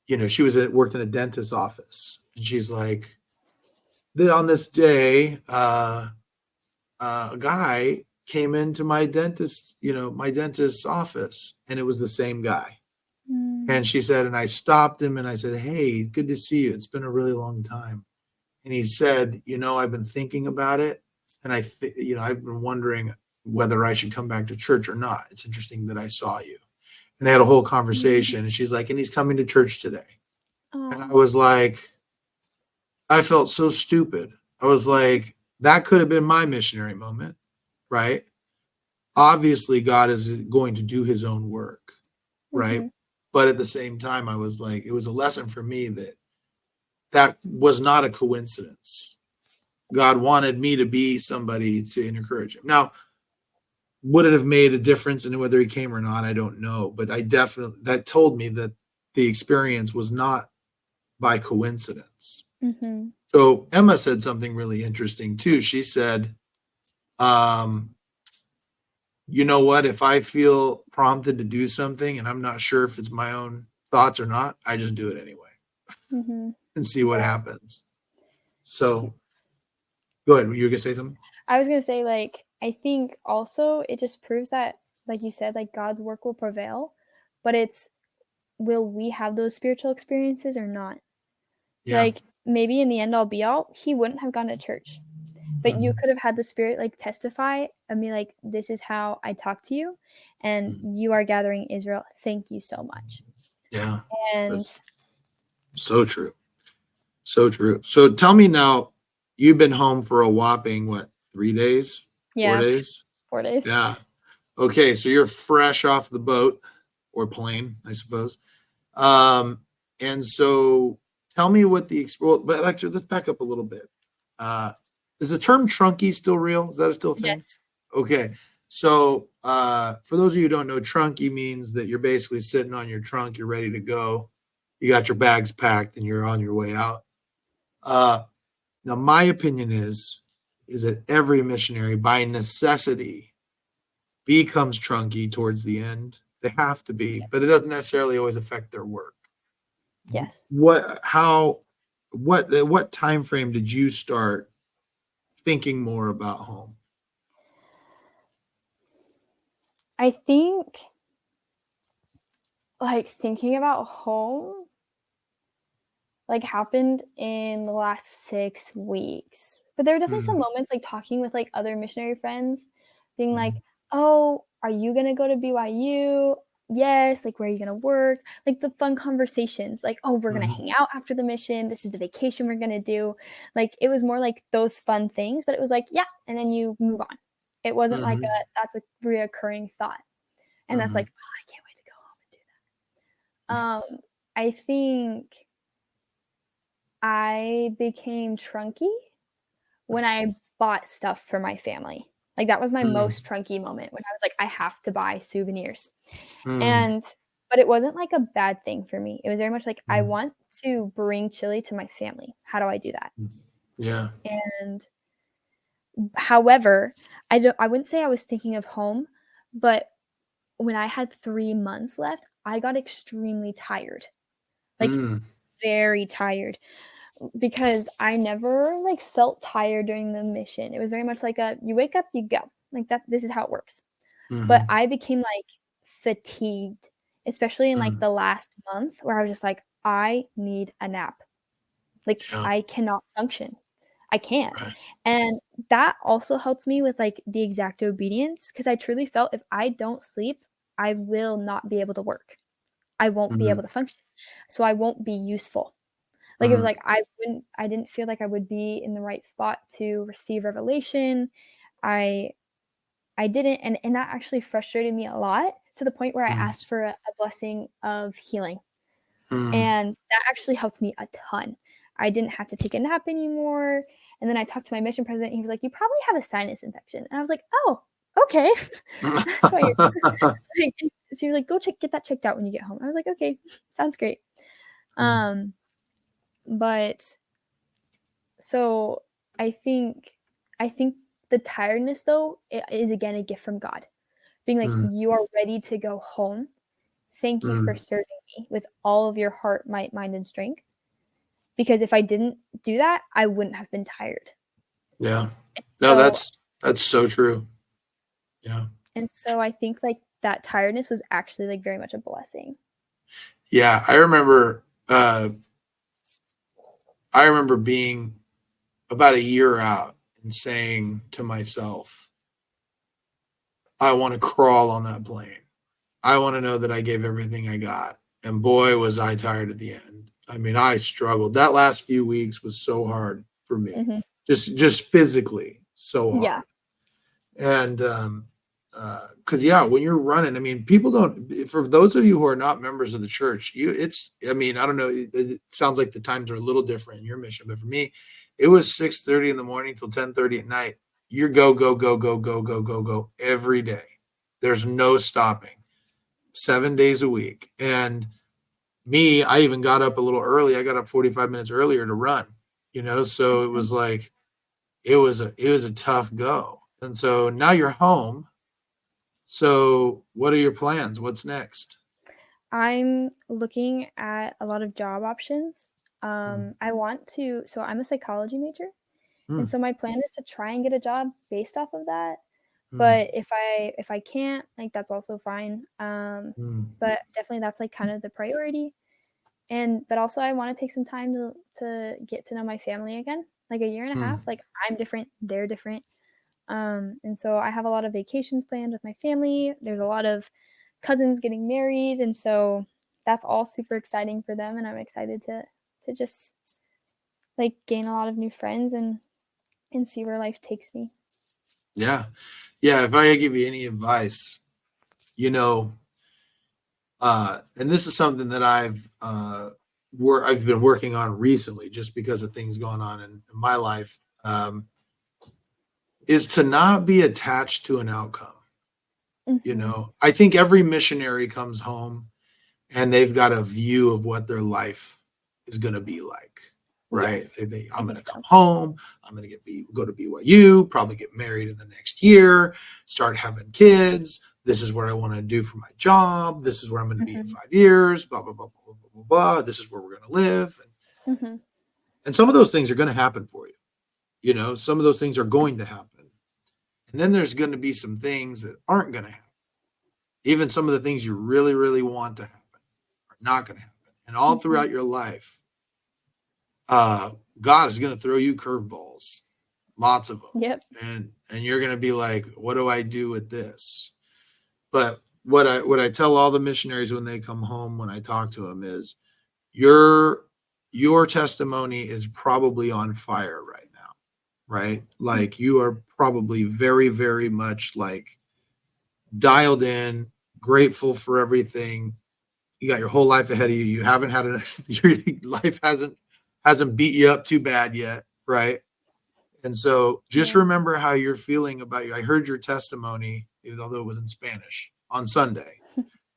She worked in a dentist's office. And she's like, on this day, a guy came into my dentist's office, and it was the same guy. And Mm. she said, and I stopped him and I said, "Hey, good to see you. It's been a really long time." And he said, I've been thinking about it. And I've been wondering whether I should come back to church or not. It's interesting that I saw you. And they had a whole Mm. conversation. And she's like, and he's coming to church today. And I Oh. was like, I felt so stupid. I was like, that could have been my missionary moment. right? Obviously, God is going to do his own work, right? Mm-hmm. But at the same time, I was like, it was a lesson for me that was not a coincidence. God wanted me to be somebody to encourage him. Now, would it have made a difference in whether he came or not? I don't know. But I definitely, that told me that the experience was not by coincidence. Mm-hmm. So Emma said something really interesting too. She said, um, you know what? If I feel prompted to do something and I'm not sure if it's my own thoughts or not, I just do it anyway Mm-hmm. and see what Yeah. happens. So go ahead. You were gonna say something? I was gonna say, like, I think also it just proves that, like you said, like God's work will prevail, but it's, will we have those spiritual experiences or not? Yeah. Like, maybe in the end all be all, he wouldn't have gone to church, but you Mhm. could have had the Spirit like testify and be like, this is how I talk to you, and Mhm. you are gathering Israel. Thank you so much. Yeah. And That's so true. So true. So tell me now, you've been home for a whopping what, 3 days, four yeah, days? 4 days. Yeah. Okay, so you're fresh off the boat or plane, I suppose. Um, and so tell me what well, but actually, let's back up a little bit. Uh, is the term trunky still real? Is that still a thing? Yes. Okay. So for those of you who don't know, trunky means that you're basically sitting on your trunk, you're ready to go. You got your bags packed and you're on your way out. Uh, Now, my opinion is that every missionary, by necessity, becomes trunky towards the end. They have to be, but it doesn't necessarily always affect their work. Yes. What time frame did you start thinking more about home? I think, like, thinking about home like happened in the last 6 weeks. But there were definitely some Mm, moments like talking with like other missionary friends, being like, mm, "Oh, are you gonna go to BYU? Yes, like where are you gonna work?" Like the fun conversations, like, "Oh, we're gonna mm, hang out after the mission. This is the vacation we're gonna do." Like it was more like those fun things, but it was like, yeah, and then you move on. It wasn't like mhm, a that's a reoccurring thought. And that's mhm, like, oh, I can't wait to go home and do that. I think I became trunky when I bought stuff for my family. Like, that was my mm, most trunky moment when I was like, "I have to buy souvenirs." mm, And but it wasn't like a bad thing for me. It was very much like, I mm, want to bring Chile to my family. How do I do that? mm. Yeah. And however, I wouldn't say I was thinking of home, but when I had 3 months left, I got extremely tired, like, Mm, very tired. Because I never like felt tired during the mission. It was very much like a you wake up, you go. Like that this is how it works. But mhm, I became like fatigued, especially in like mm. the last month where I was just like I need a nap. Like Yeah. I cannot function. I can't. Right. And that also helps me with like the exact obedience because I truly felt if I don't sleep, I will not be able to work. I won't be able Mhm, to function. So I won't be useful. Like, it was mhm, like I didn't feel like I would be in the right spot to receive revelation. I I didn't, and that actually frustrated me a lot to the point where I mm, asked for a blessing of healing, mm, and that actually helped me a ton. I didn't have to take a nap anymore, and then I talked to my mission president, he was like, "You probably have a sinus infection." And I was like, "Oh, okay." That's why you're like, so he was like, get that checked out when you get home." I was like, "Okay, sounds great." mm, Um, but So I think I think the tiredness though is again a gift from God. Being like, mm, you are ready to go home. Thank you for mm. serving me with all of your heart, might, mind, and strength. Because if I didn't do that, I wouldn't have been tired. Yeah. And No, so that's so true. Yeah. and so I think like that tiredness was actually like very much a blessing. Yeah, I remember being about a year out and saying to myself, I want to crawl on that plane. I want to know that I gave everything I got. And boy, was I tired at the end. I mean, I struggled. That last few weeks was so hard for me. Mhm. Just physically so Yeah. hard. And because yeah, when you're running, I mean, people don't. For those of you who are not members of the church, it's. I mean, I don't know. It sounds like the times are a little different in your mission, but for me, it was 6:30 in the morning till 10:30 at night. You're go go go go go go go go every day. There's no stopping. 7 days a week, and me, I even got up a little early. I got up 45 minutes earlier to run. So it Mhm. was like it was a tough go. And so now you're home. So what are your plans? What's next? I'm looking at a lot of job options. Mm, I want to, so I'm a psychology major. And mm, so my plan is to try and get a job based off of that. mm, But if I can't, like that's also fine. mm, But definitely that's like kind of the priority. And but also I want to take some time to get to know my family again. Like a year and a half. mm. Like I'm different, they're different. And so I have a lot of vacations planned with my family. There's a lot of cousins getting married, and so that's all super exciting for them. And I'm excited to just like gain a lot of new friends and see where life takes me. Yeah. Yeah. If I could give you any advice, you know, and this is something that I've been working on recently just because of things going on in my life, is to not be attached to an outcome. Hmm. I think every missionary comes home and they've got a view of what their life is going to be like, right? Yes, I I'm going think to come so. home, I'm going to go to BYU, probably get married in the next year, start having kids. This is what I want to do for my job. This is where I'm going to be in Hmm. 5 years. Blah blah blah blah blah blah blah. This is where we're going to live, Hmm. and some of those things are going to happen for you. Some of those things are going to happen, and then there's going to be some things that aren't going to happen. Even some of the things you really really want to happen are not going to happen, and all Hmm. throughout your life God is going to throw you curveballs, lots of them, Yep. and you're going to be like, "What do I do with this?" But what I tell all the missionaries when they come home, when I talk to them, is your your testimony is probably on fire right now, right? Like you are probably very very much like dialed in, grateful for everything. You got your whole life ahead of you. You haven't had enough. Your life hasn't beat you up too bad yet, right? And so just Yeah. remember how you're feeling about you. I heard your testimony, although it was in Spanish, on Sunday,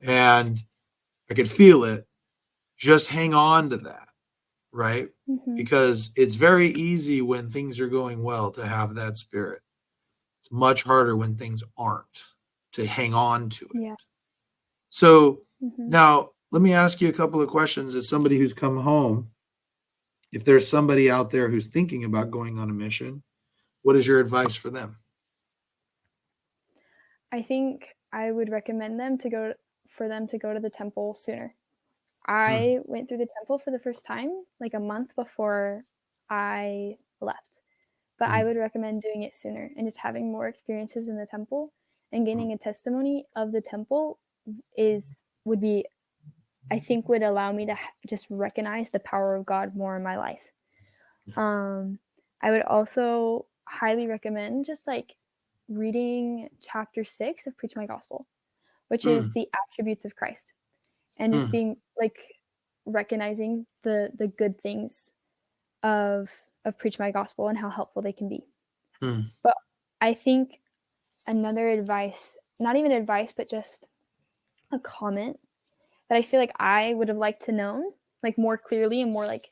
and I could feel it. Just hang on to that, right? Hmm. Because it's very easy when things are going well to have that spirit. It's much harder when things aren't to hang on to it. Yeah. So Hmm. now let me ask you a couple of questions as somebody who's come home. If there's somebody out there who's thinking about going on a mission, what is your advice for them? I think I would recommend them to go to the temple sooner. Hmm, I went through the temple for the first time like a month before I left. But I hmm, would recommend doing it sooner and just having more experiences in the temple and gaining a testimony of the temple is would be I think would allow me to just recognize the power of God more in my life. Um I would also highly recommend just like reading chapter 6 of Preach My Gospel, which is hmm, the attributes of Christ and just hmm, being like recognizing the good things of Preach My Gospel and how helpful they can be. hmm, But I think another advice, not even advice, but just a comment that I feel like I would have liked to know, like more clearly and more like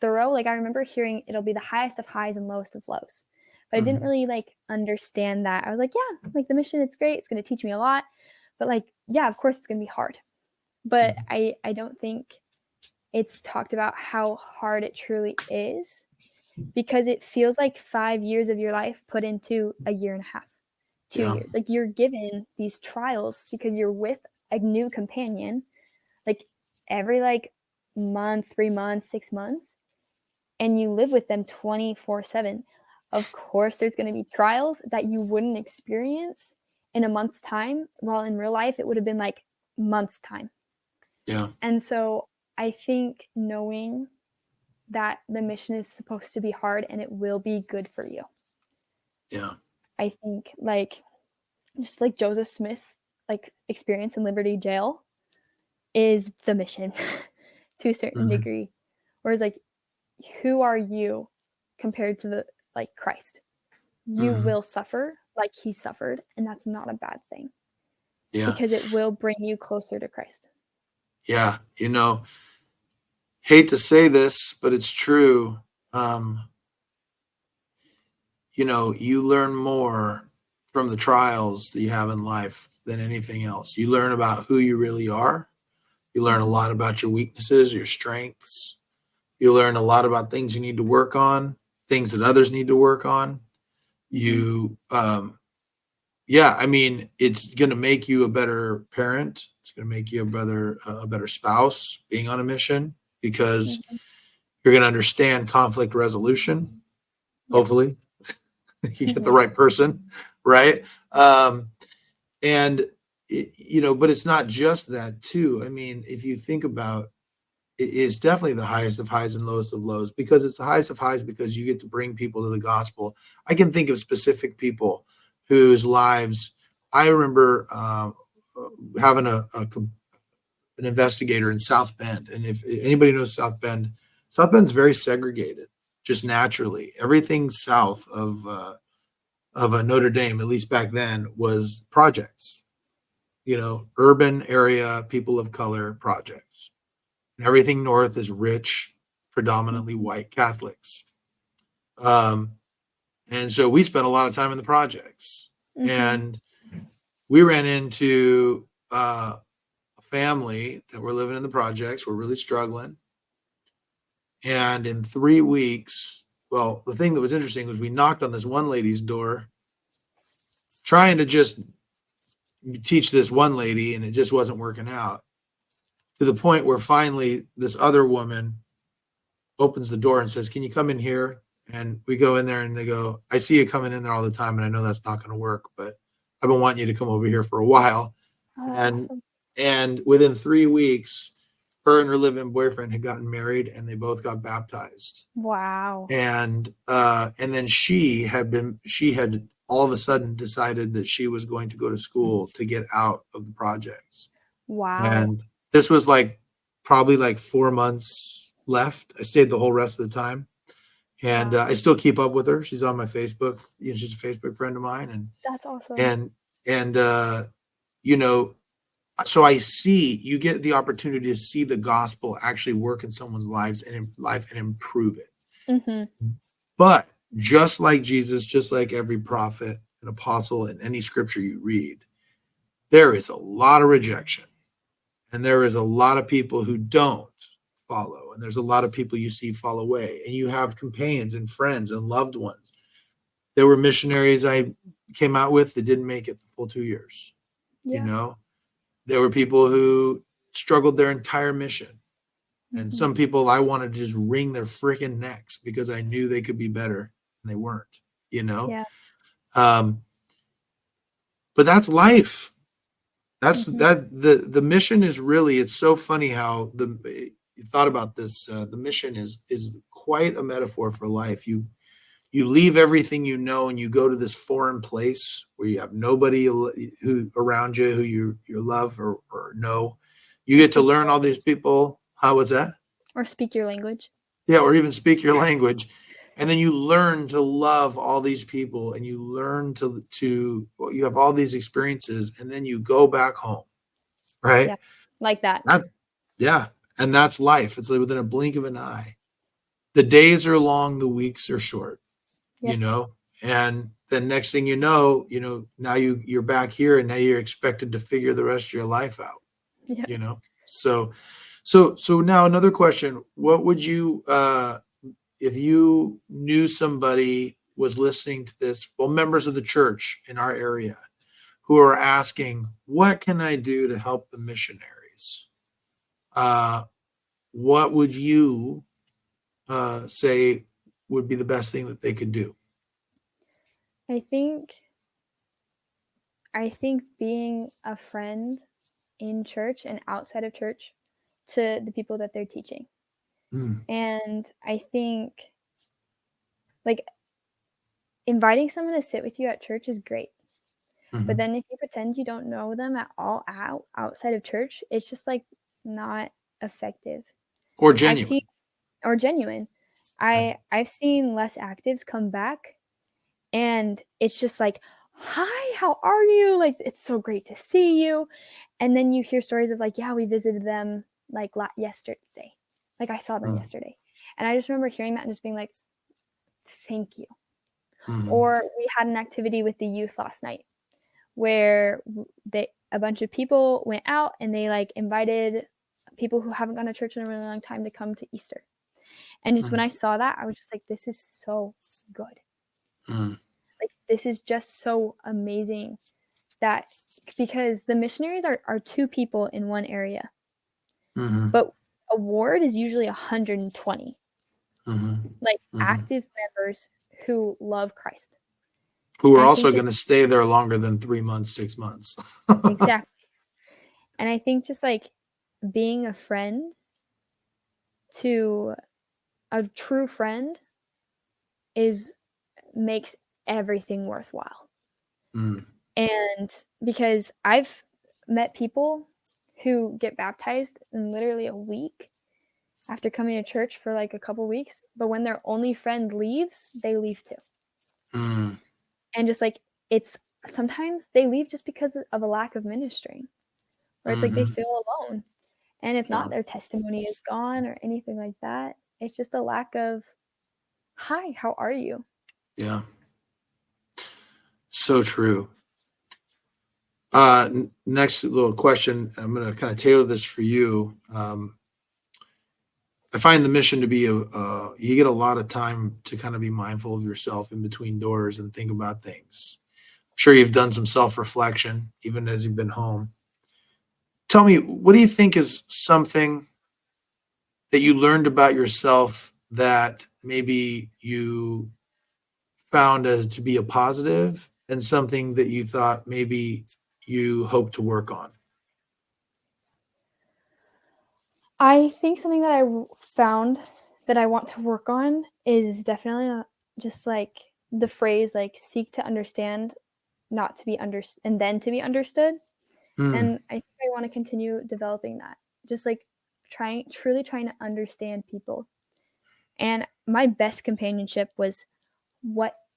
thorough. Like I remember hearing it'll be the highest of highs and lowest of lows. But I didn't hmm, really like understand that. I was like, yeah, like the mission, it's great. It's going to teach me a lot. But like, yeah, of course it's going to be hard. But hmm. I don't think it's talked about how hard it truly is because it feels like 5 years of your life put into a year and a half, two Yeah, years. Like you're given these trials because you're with a new companion, like every like month, 3 months, 6 months, and you live with them 24/7. Of course, there's going to be trials that you wouldn't experience in a month's time, while in real life it would have been like months' time. yeah, And so I think knowing that the mission is supposed to be hard and it will be good for you. yeah. I think like just like Joseph Smith's like experience in Liberty Jail is the mission to a certain Mhm. degree. Whereas like who are you compared to the like Christ? You Mhm. will suffer like he suffered, and that's not a bad thing Yeah. because it will bring you closer to Christ. Yeah. Hate to say this, but it's true. Um, you learn more from the trials that you have in life than anything else. You learn about who you really are. You learn a Mhm. lot about your weaknesses, your strengths. You learn a lot about things you need to work on, things that others need to work on. Mhm. You, yeah, I mean, it's going to make you a better parent. It's going to make you a better spouse being on a mission because Mhm. you're going to understand conflict resolution. Yep. Hopefully, you get the Mhm. right person, right? Um, and but it's not just that too. I mean, if you think about it, is definitely the highest of highs and lowest of lows because it's the highest of highs because you get to bring people to the gospel. I can think of specific people whose lives I remember having an investigator in South Bend, and if anybody knows South Bend, South Bend's very segregated, just naturally. Everything south of a Notre Dame, at least back then, was projects. Urban area, people of color projects. And everything north is rich, predominantly Mhm. white Catholics. Um, and so we spent a lot of time in the projects. Mhm. And we ran into a family that were living in the projects, were really struggling. And in 3 weeks, well, the thing that was interesting was we knocked on this one lady's door trying to just teach this one lady, and it just wasn't working out to the point where finally this other woman opens the door and says, "Can you come in here?" And we go in there and they go, "I see you coming in there all the time, and I know that's not going to work, but I've been wanting you to come over here for a while." Oh, that's And awesome. and within 3 weeks, her and her live-in boyfriend had gotten married, and they both got baptized. Wow. And then she had all of a sudden decided that she was going to go to school to get out of the projects. Wow. And this was like probably like 4 months left. I stayed the whole rest of the time, and Wow. I still keep up with her. She's on my Facebook. She's a Facebook friend of mine, and That's awesome. and and you know, so I see you get the opportunity to see the gospel actually work in someone's life and improve it. Mhm. But just like Jesus, just like every prophet and apostle in any scripture you read, there is a lot of rejection. And there is a lot of people who don't follow. And there's a lot of people you see fall away. And you have companions and friends and loved ones. There were missionaries I came out with that didn't make it the full 2 years. You Yeah. know, there were people who struggled their entire mission. And Mhm. some people I wanted to just wring their freaking necks because I knew they could be better and they weren't, you know? Yeah. Um, but that's life. That's Mhm. that the mission is really, it's so funny how you thought about this. The mission is quite a metaphor for life. You leave everything you know and you go to this foreign place where you have nobody who around you who you love or know. You Or get to speak learn all these people. How was that? or speak your language. Yeah, or even speak your language. And then you learn to love all these people and you learn well, you have all these experiences and then you go back home, right? Yeah. Like that. That's yeah, and that's life. It's like within a blink of an eye. The days are long, the weeks are short, you Yep. know. And then next thing now you're back here and now you're expected to figure the rest of your life out, Yeah. you know. So now another question. What would you if you knew somebody was listening to this, well, members of the church in our area who are asking, what can I do to help the missionaries? Uh, what would you say would be the best thing that they could do? I think I think being a friend in church and outside of church to the people that they're teaching. Mm, And I think like inviting someone to sit with you at church is great. Mm-hmm. But then if you pretend you don't know them at all outside of church, it's just like not effective. Or genuine. Genuine. I've seen less actives come back, and it's just like, hi, how are you? Like, it's so great to see you. And then you hear stories of like, yeah, we visited them like yesterday. Like, I saw them yesterday. And I just remember hearing that and just being like, thank you. Mm-hmm. Or we had an activity with the youth last night where a bunch of people went out and they like invited people who haven't gone to church in a really long time to come to Easter. And just when I saw that, I was just like, this is so good. Like, this is just so amazing, that because the missionaries are 2 people in one area, but a ward is usually 120 like active members who love Christ, who are also going to stay there longer than 3 months, 6 months. Exactly. And I think just like being a friend to a true friend makes everything worthwhile. And because I've met people who get baptized in literally a week after coming to church for like a couple weeks, but when their only friend leaves, they leave too. And just like, it's sometimes they leave just because of a lack of ministering, where it's like they feel alone. And it's not their testimony is gone or anything like that. It's just a lack of, hi, how are you? Yeah. So true. Next little question. I'm going to kind of tailor this for you. I find the mission to be you get a lot of time to kind of be mindful of yourself in between doors and think about things. I'm sure you've done some self-reflection, even as you've been home. Tell me, what do you think is something that you learned about yourself that maybe you found to be a positive, and something that you thought maybe you hope to work on? I think something that I found that I want to work on is definitely not just like the phrase, like, seek to understand, not to be understood, and then to be understood. And I think I want to continue developing that. Just like truly trying to understand people. And my best companionship was,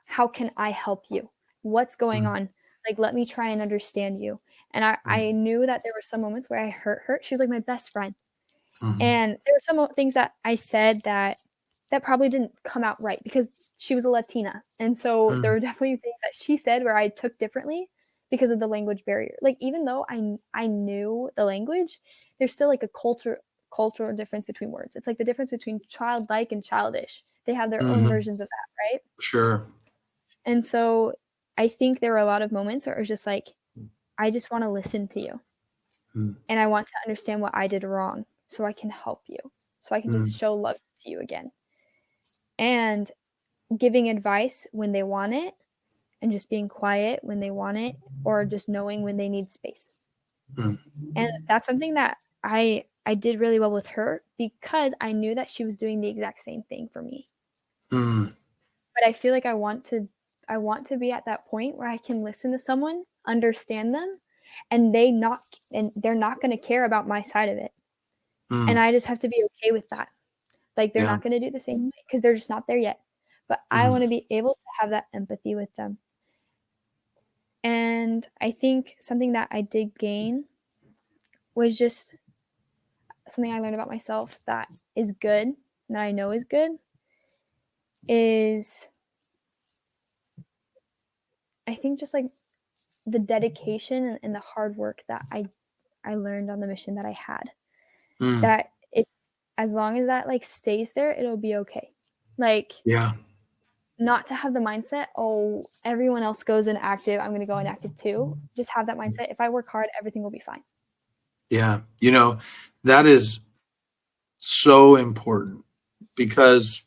how can I help you? What's going on? Like, let me try and understand you. And I knew that there were some moments where I hurt her. She was like my best friend. And there were some things that I said that probably didn't come out right because she was a Latina. And so there were definitely things that she said where I took differently because of the language barrier. Like, even though I knew the language, there's still like a cultural difference between words. It's like the difference between childlike and childish. They have their own versions of that, right? Sure. And so I think there were a lot of moments where it was just like, I just want to listen to you. And I want to understand what I did wrong so I can help you, so I can just show love to you again. And giving advice when they want it, and just being quiet when they want it, or just knowing when they need space. And that's something that I did really well with her, because I knew that she was doing the exact same thing for me. But I feel like I want to be at that point where I can listen to someone, understand them, and they're not going to care about my side of it. And I just have to be okay with that. Like, they're not going to do the same way because they're just not there yet. But I want to be able to have that empathy with them. And I think something that I did gain was just something I learned about myself that is good, that I know is good, is I think just like the dedication and the hard work that I learned on the mission that I had. That it's, as long as that like stays there, it'll be okay. Like, not to have the mindset, oh, everyone else goes in active, I'm going to go in active too. Just have that mindset. If I work hard, everything will be fine. Yeah. That is so important, because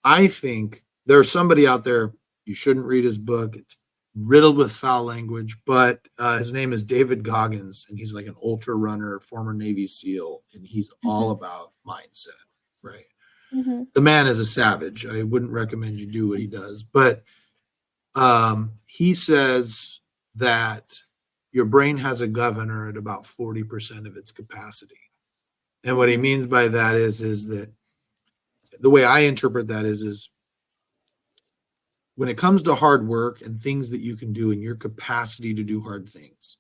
I think there's somebody out there, you shouldn't read his book. It's riddled with foul language, but his name is David Goggins, and he's like an ultra runner, former Navy SEAL, and he's all about mindset, right? Mhm. The man is a savage. I wouldn't recommend you do what he does, but he says that your brain has a governor at about 40% of its capacity. And what he Mhm. means by that is that the way I interpret that is when it comes to hard work and things that you can do and your capacity to do hard things,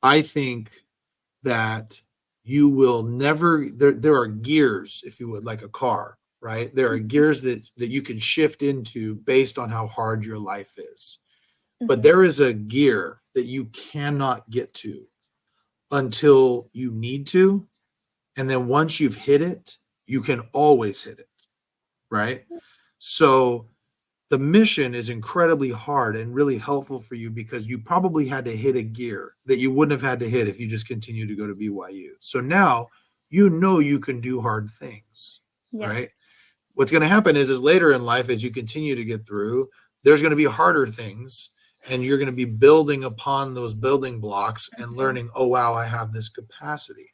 I think that you will never there are gears, if you would, like a car, right? There are gears that you can shift into based on how hard your life is. But Mhm. there is a gear that you cannot get to until you need to. And then once you've hit it, you can always hit it, right? So the mission is incredibly hard and really helpful for you because you probably had to hit a gear that you wouldn't have had to hit if you just continue to go to BYU. So now you know you can do hard things, right? Yes. What's going to happen is later in life, as you continue to get through, there's going to be harder things, and you're going to be building upon those building blocks and Mhm. learning, oh wow, I have this capacity.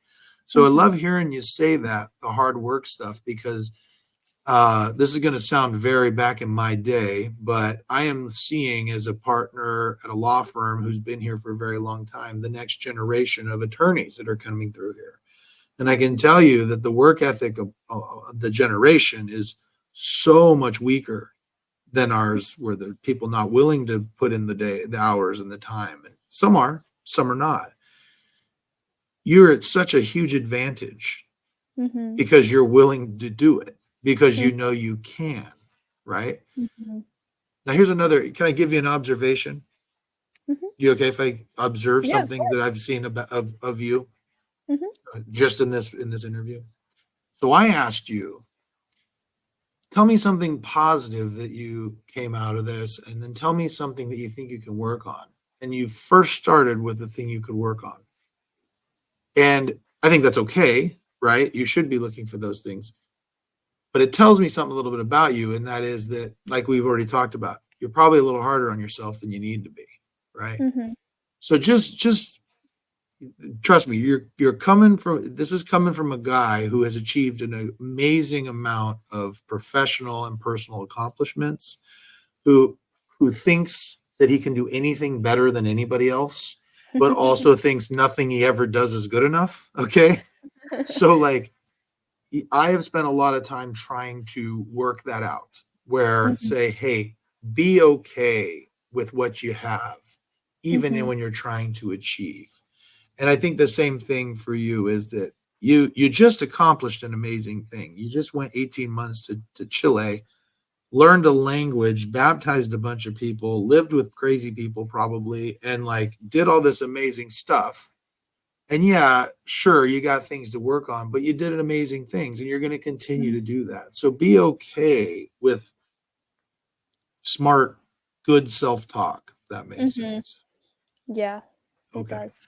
So I Mhm. love hearing you say that, the hard work stuff, because this is going to sound very back in my day, but I am seeing, as a partner at a law firm who's been here for a very long time, the next generation of attorneys that are coming through here. And I can tell you that the work ethic of the generation is so much weaker than ours, where the people not willing to put in the hours and the time. And some are not. You're at such a huge advantage Mhm. because you're willing to do it, because Mhm. you know you can, right? Mhm. Now, here's another. Can I give you an observation? Mhm. You okay if I observe Yeah, of something that course. I've seen of you Mhm. just in this interview? So I asked you, tell me something positive that you came out of this, and then tell me something that you think you can work on. And you first started with the thing you could work on. And I think that's okay, right? You should be looking for those things. But it tells me something a little bit about you, and that is that, like we've already talked about, you're probably a little harder on yourself than you need to be, right? Mhm. So just trust me, you're coming from this is coming from a guy who has achieved an amazing amount of professional and personal accomplishments, who thinks that he can do anything better than anybody else, but also thinks nothing he ever does is good enough. Okay. So like I have spent a lot of time trying to work that out, where Mhm. say, hey, be okay with what you have, even Mhm. when you're trying to achieve. And I think the same thing for you is that you just accomplished an amazing thing. You just went 18 months to Chile, learned a language, baptized a bunch of people, lived with crazy people probably, and like did all this amazing stuff. And yeah, sure, you got things to work on, but you did an amazing things and you're going to continue Mhm. to do that. So be okay with smart, good self-talk, if that makes Mhm. sense. Yeah, it Okay. does.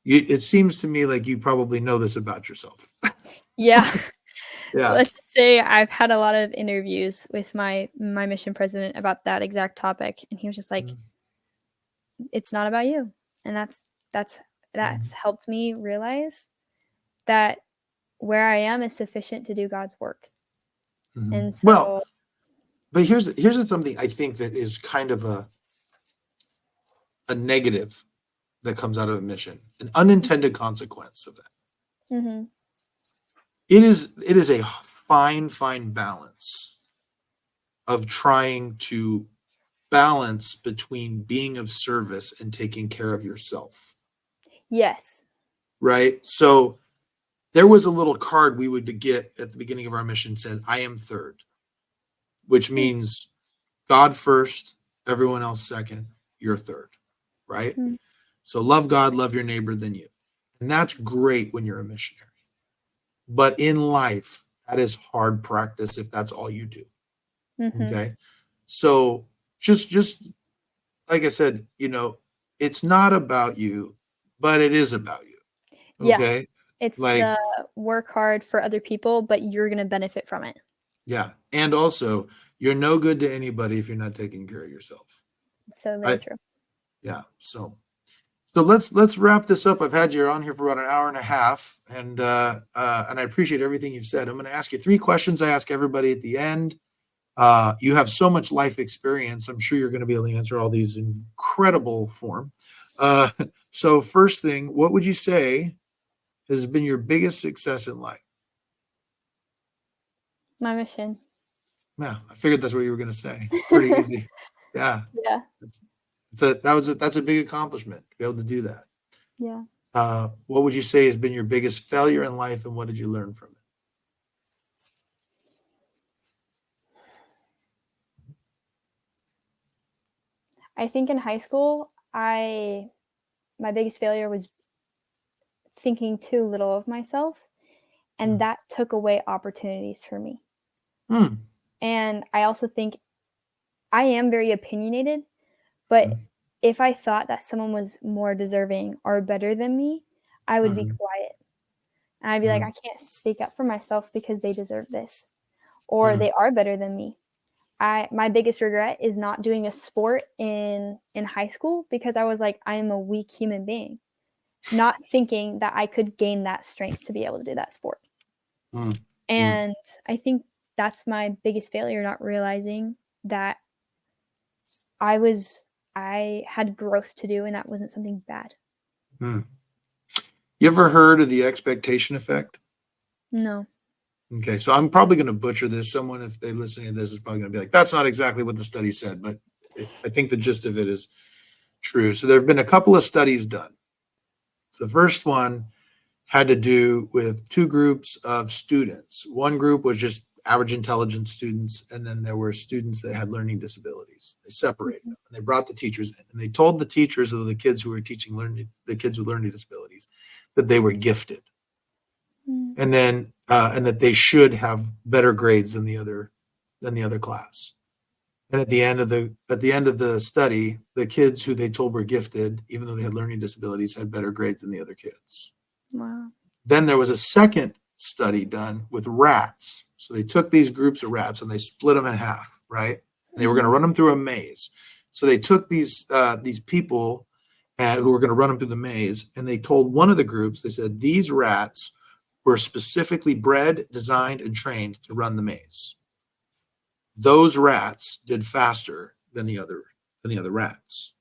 It seems to me like you probably know this about yourself. Yeah. Yeah. Let's just say I've had a lot of interviews with my mission president about that exact topic, and he was just like, "It's not about you." And that's Mm-hmm. that's helped me realize that where I am is sufficient to do God's work. Mm-hmm. And Well, so but here's something I think that is kind of a negative that comes out of a mission, an unintended consequence of that. mhm. It is a fine balance of trying to balance between being of service and taking care of yourself, Yes. right? So there was a little card we would get at the beginning of our mission, said, I am third, which means God first, everyone else second, you're third, right? Mhm. So love God, love your neighbor, then you. And that's great when you're a missionary. But in life, that is hard practice if that's all you do. Mhm. Okay. So just like I said, it's not about you, but it is about you. Yeah. Okay. It's Like, the work hard for other people, but you're gonna benefit from it. yeah. And also, you're no good to anybody if you're not taking care of yourself. So very I true. Yeah. So So let's wrap this up. I've had you on here for about an hour and a half, and I appreciate everything you've said. I'm going to ask you 3 questions I ask everybody at the end. You have so much life experience. I'm sure you're going to be able to answer all these in incredible form. Uh, so first thing, what would you say has been your biggest success in life? My mission. Yeah, I figured that's what you were going to say. Pretty easy. Yeah, Yeah. that's a big accomplishment to be able to do that. Yeah. What would you say has been your biggest failure in life, and what did you learn from it? I think in high school, my biggest failure was thinking too little of myself, and that took away opportunities for me. Hmm. And I also think I am very opinionated, but if I thought that someone was more deserving or better than me, I would be quiet. And I'd be like, I can't speak up for myself because they deserve this, or they are better than me. My biggest regret is not doing a sport in high school because I was like, I am a weak human being, not thinking that I could gain that strength to be able to do that sport. And I think that's my biggest failure, not realizing that I had growth to do and that wasn't something bad. You ever heard of the expectation effect? No. Okay, so I'm probably going to butcher this. Someone, if they listen to this, is probably going to be like, that's not exactly what the study said, but I think the gist of it is true. So there have been a couple of studies done. So the first one had to do with 2 groups of students. One group was just average intelligence students, and then there were students that had learning disabilities. They separated them, and they brought the teachers in, and they told the teachers of the kids who were teaching the kids with learning disabilities that they were gifted, and then and that they should have better grades than the other class. And at the end of the study, the kids who they told were gifted, even though they had learning disabilities, had better grades than the other kids. Wow. Then there was a second study done with rats. So they took these groups of rats and they split them in half, right? And they were going to run them through a maze. So they took these people who were going to run them through the maze, and they told one of the groups, they said, these rats were specifically bred, designed, and trained to run the maze. Those rats did faster than the other rats,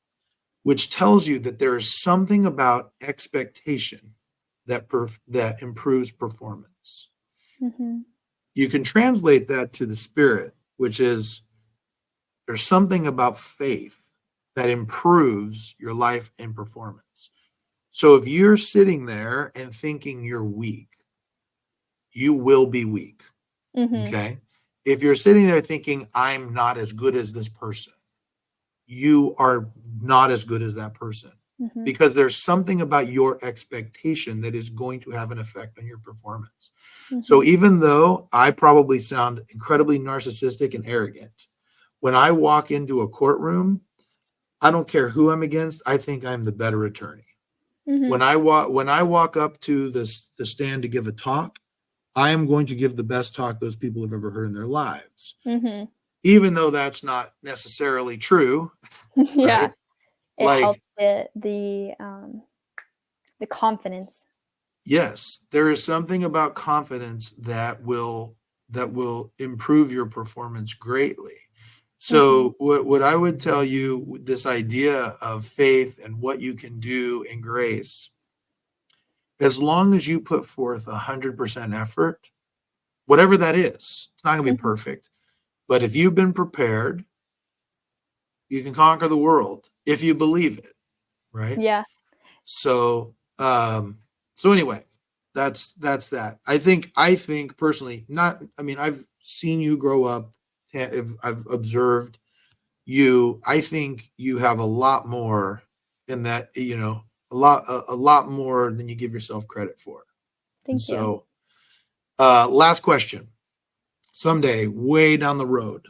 which tells you that there is something about expectation that improves performance. You can translate that to the spirit, which is there's something about faith that improves your life and performance. So if you're sitting there and thinking you're weak, you will be weak. Okay. If you're sitting there thinking I'm not as good as this person, you are not as good as that person, because there's something about your expectation that is going to have an effect on your performance. So even though I probably sound incredibly narcissistic and arrogant, when I walk into a courtroom, I don't care who I'm against. I think I'm the better attorney. When I walk up to the stand to give a talk, I am going to give the best talk those people have ever heard in their lives. Even though that's not necessarily true. Yeah. Right? It helps the confidence. Yes, there is something about confidence that will improve your performance greatly. So what I would tell you with this idea of faith and what you can do in grace, as long as you put forth 100% effort, whatever that is, it's not going to be perfect. But if you've been prepared, you can conquer the world if you believe it, right? Yeah. So anyway, that's that. I think personally, I've seen you grow up. I've observed you. I think you have a lot more in that, a lot more than you give yourself credit for. Thank you. So, last question. Someday, way down the road,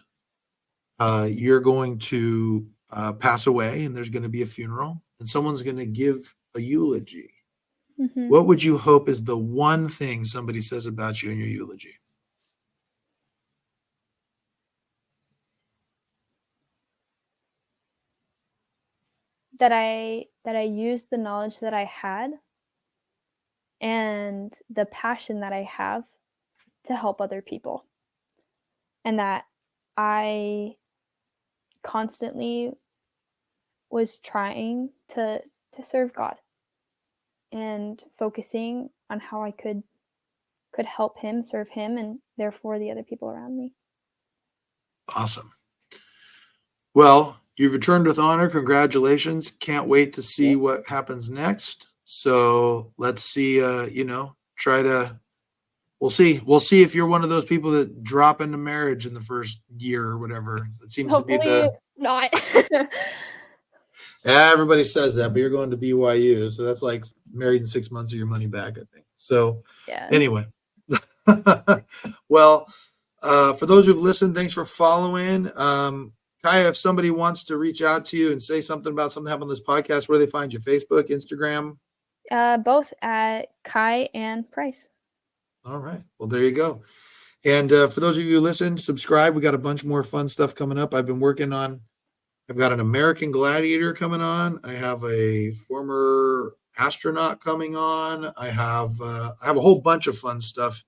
you're going to pass away, and there's going to be a funeral, and someone's going to give a eulogy. What would you hope is the one thing somebody says about you in your eulogy? that I used the knowledge that I had and the passion that I have to help other people, and that I constantly was trying to serve God and focusing on how I could help him, serve him, and therefore the other people around me. Awesome. Well, you've returned with honor. Congratulations. Can't wait to see what happens next. So let's see, we'll see if you're one of those people that drop into marriage in the first year or whatever. It seems to be Hopefully not. everybody says that, but you're going to BYU. So that's like married in 6 months of your money back, I think. So Yeah. anyway, well, for those who've listened, thanks for following. Kaiyah, if somebody wants to reach out to you and say something about something happened on this podcast, where do they find you? Facebook, Instagram? Both at Kaiyah and Price. All right. Well, there you go. And for those of you who listen, subscribe. We got a bunch more fun stuff coming up. I've got an American Gladiator coming on. I have a former astronaut coming on. I have a whole bunch of fun stuff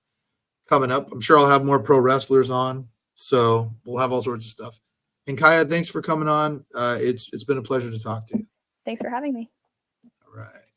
coming up. I'm sure I'll have more pro wrestlers on. So we'll have all sorts of stuff. And Kaiyah, thanks for coming on. It's been a pleasure to talk to you. Thanks for having me. All right.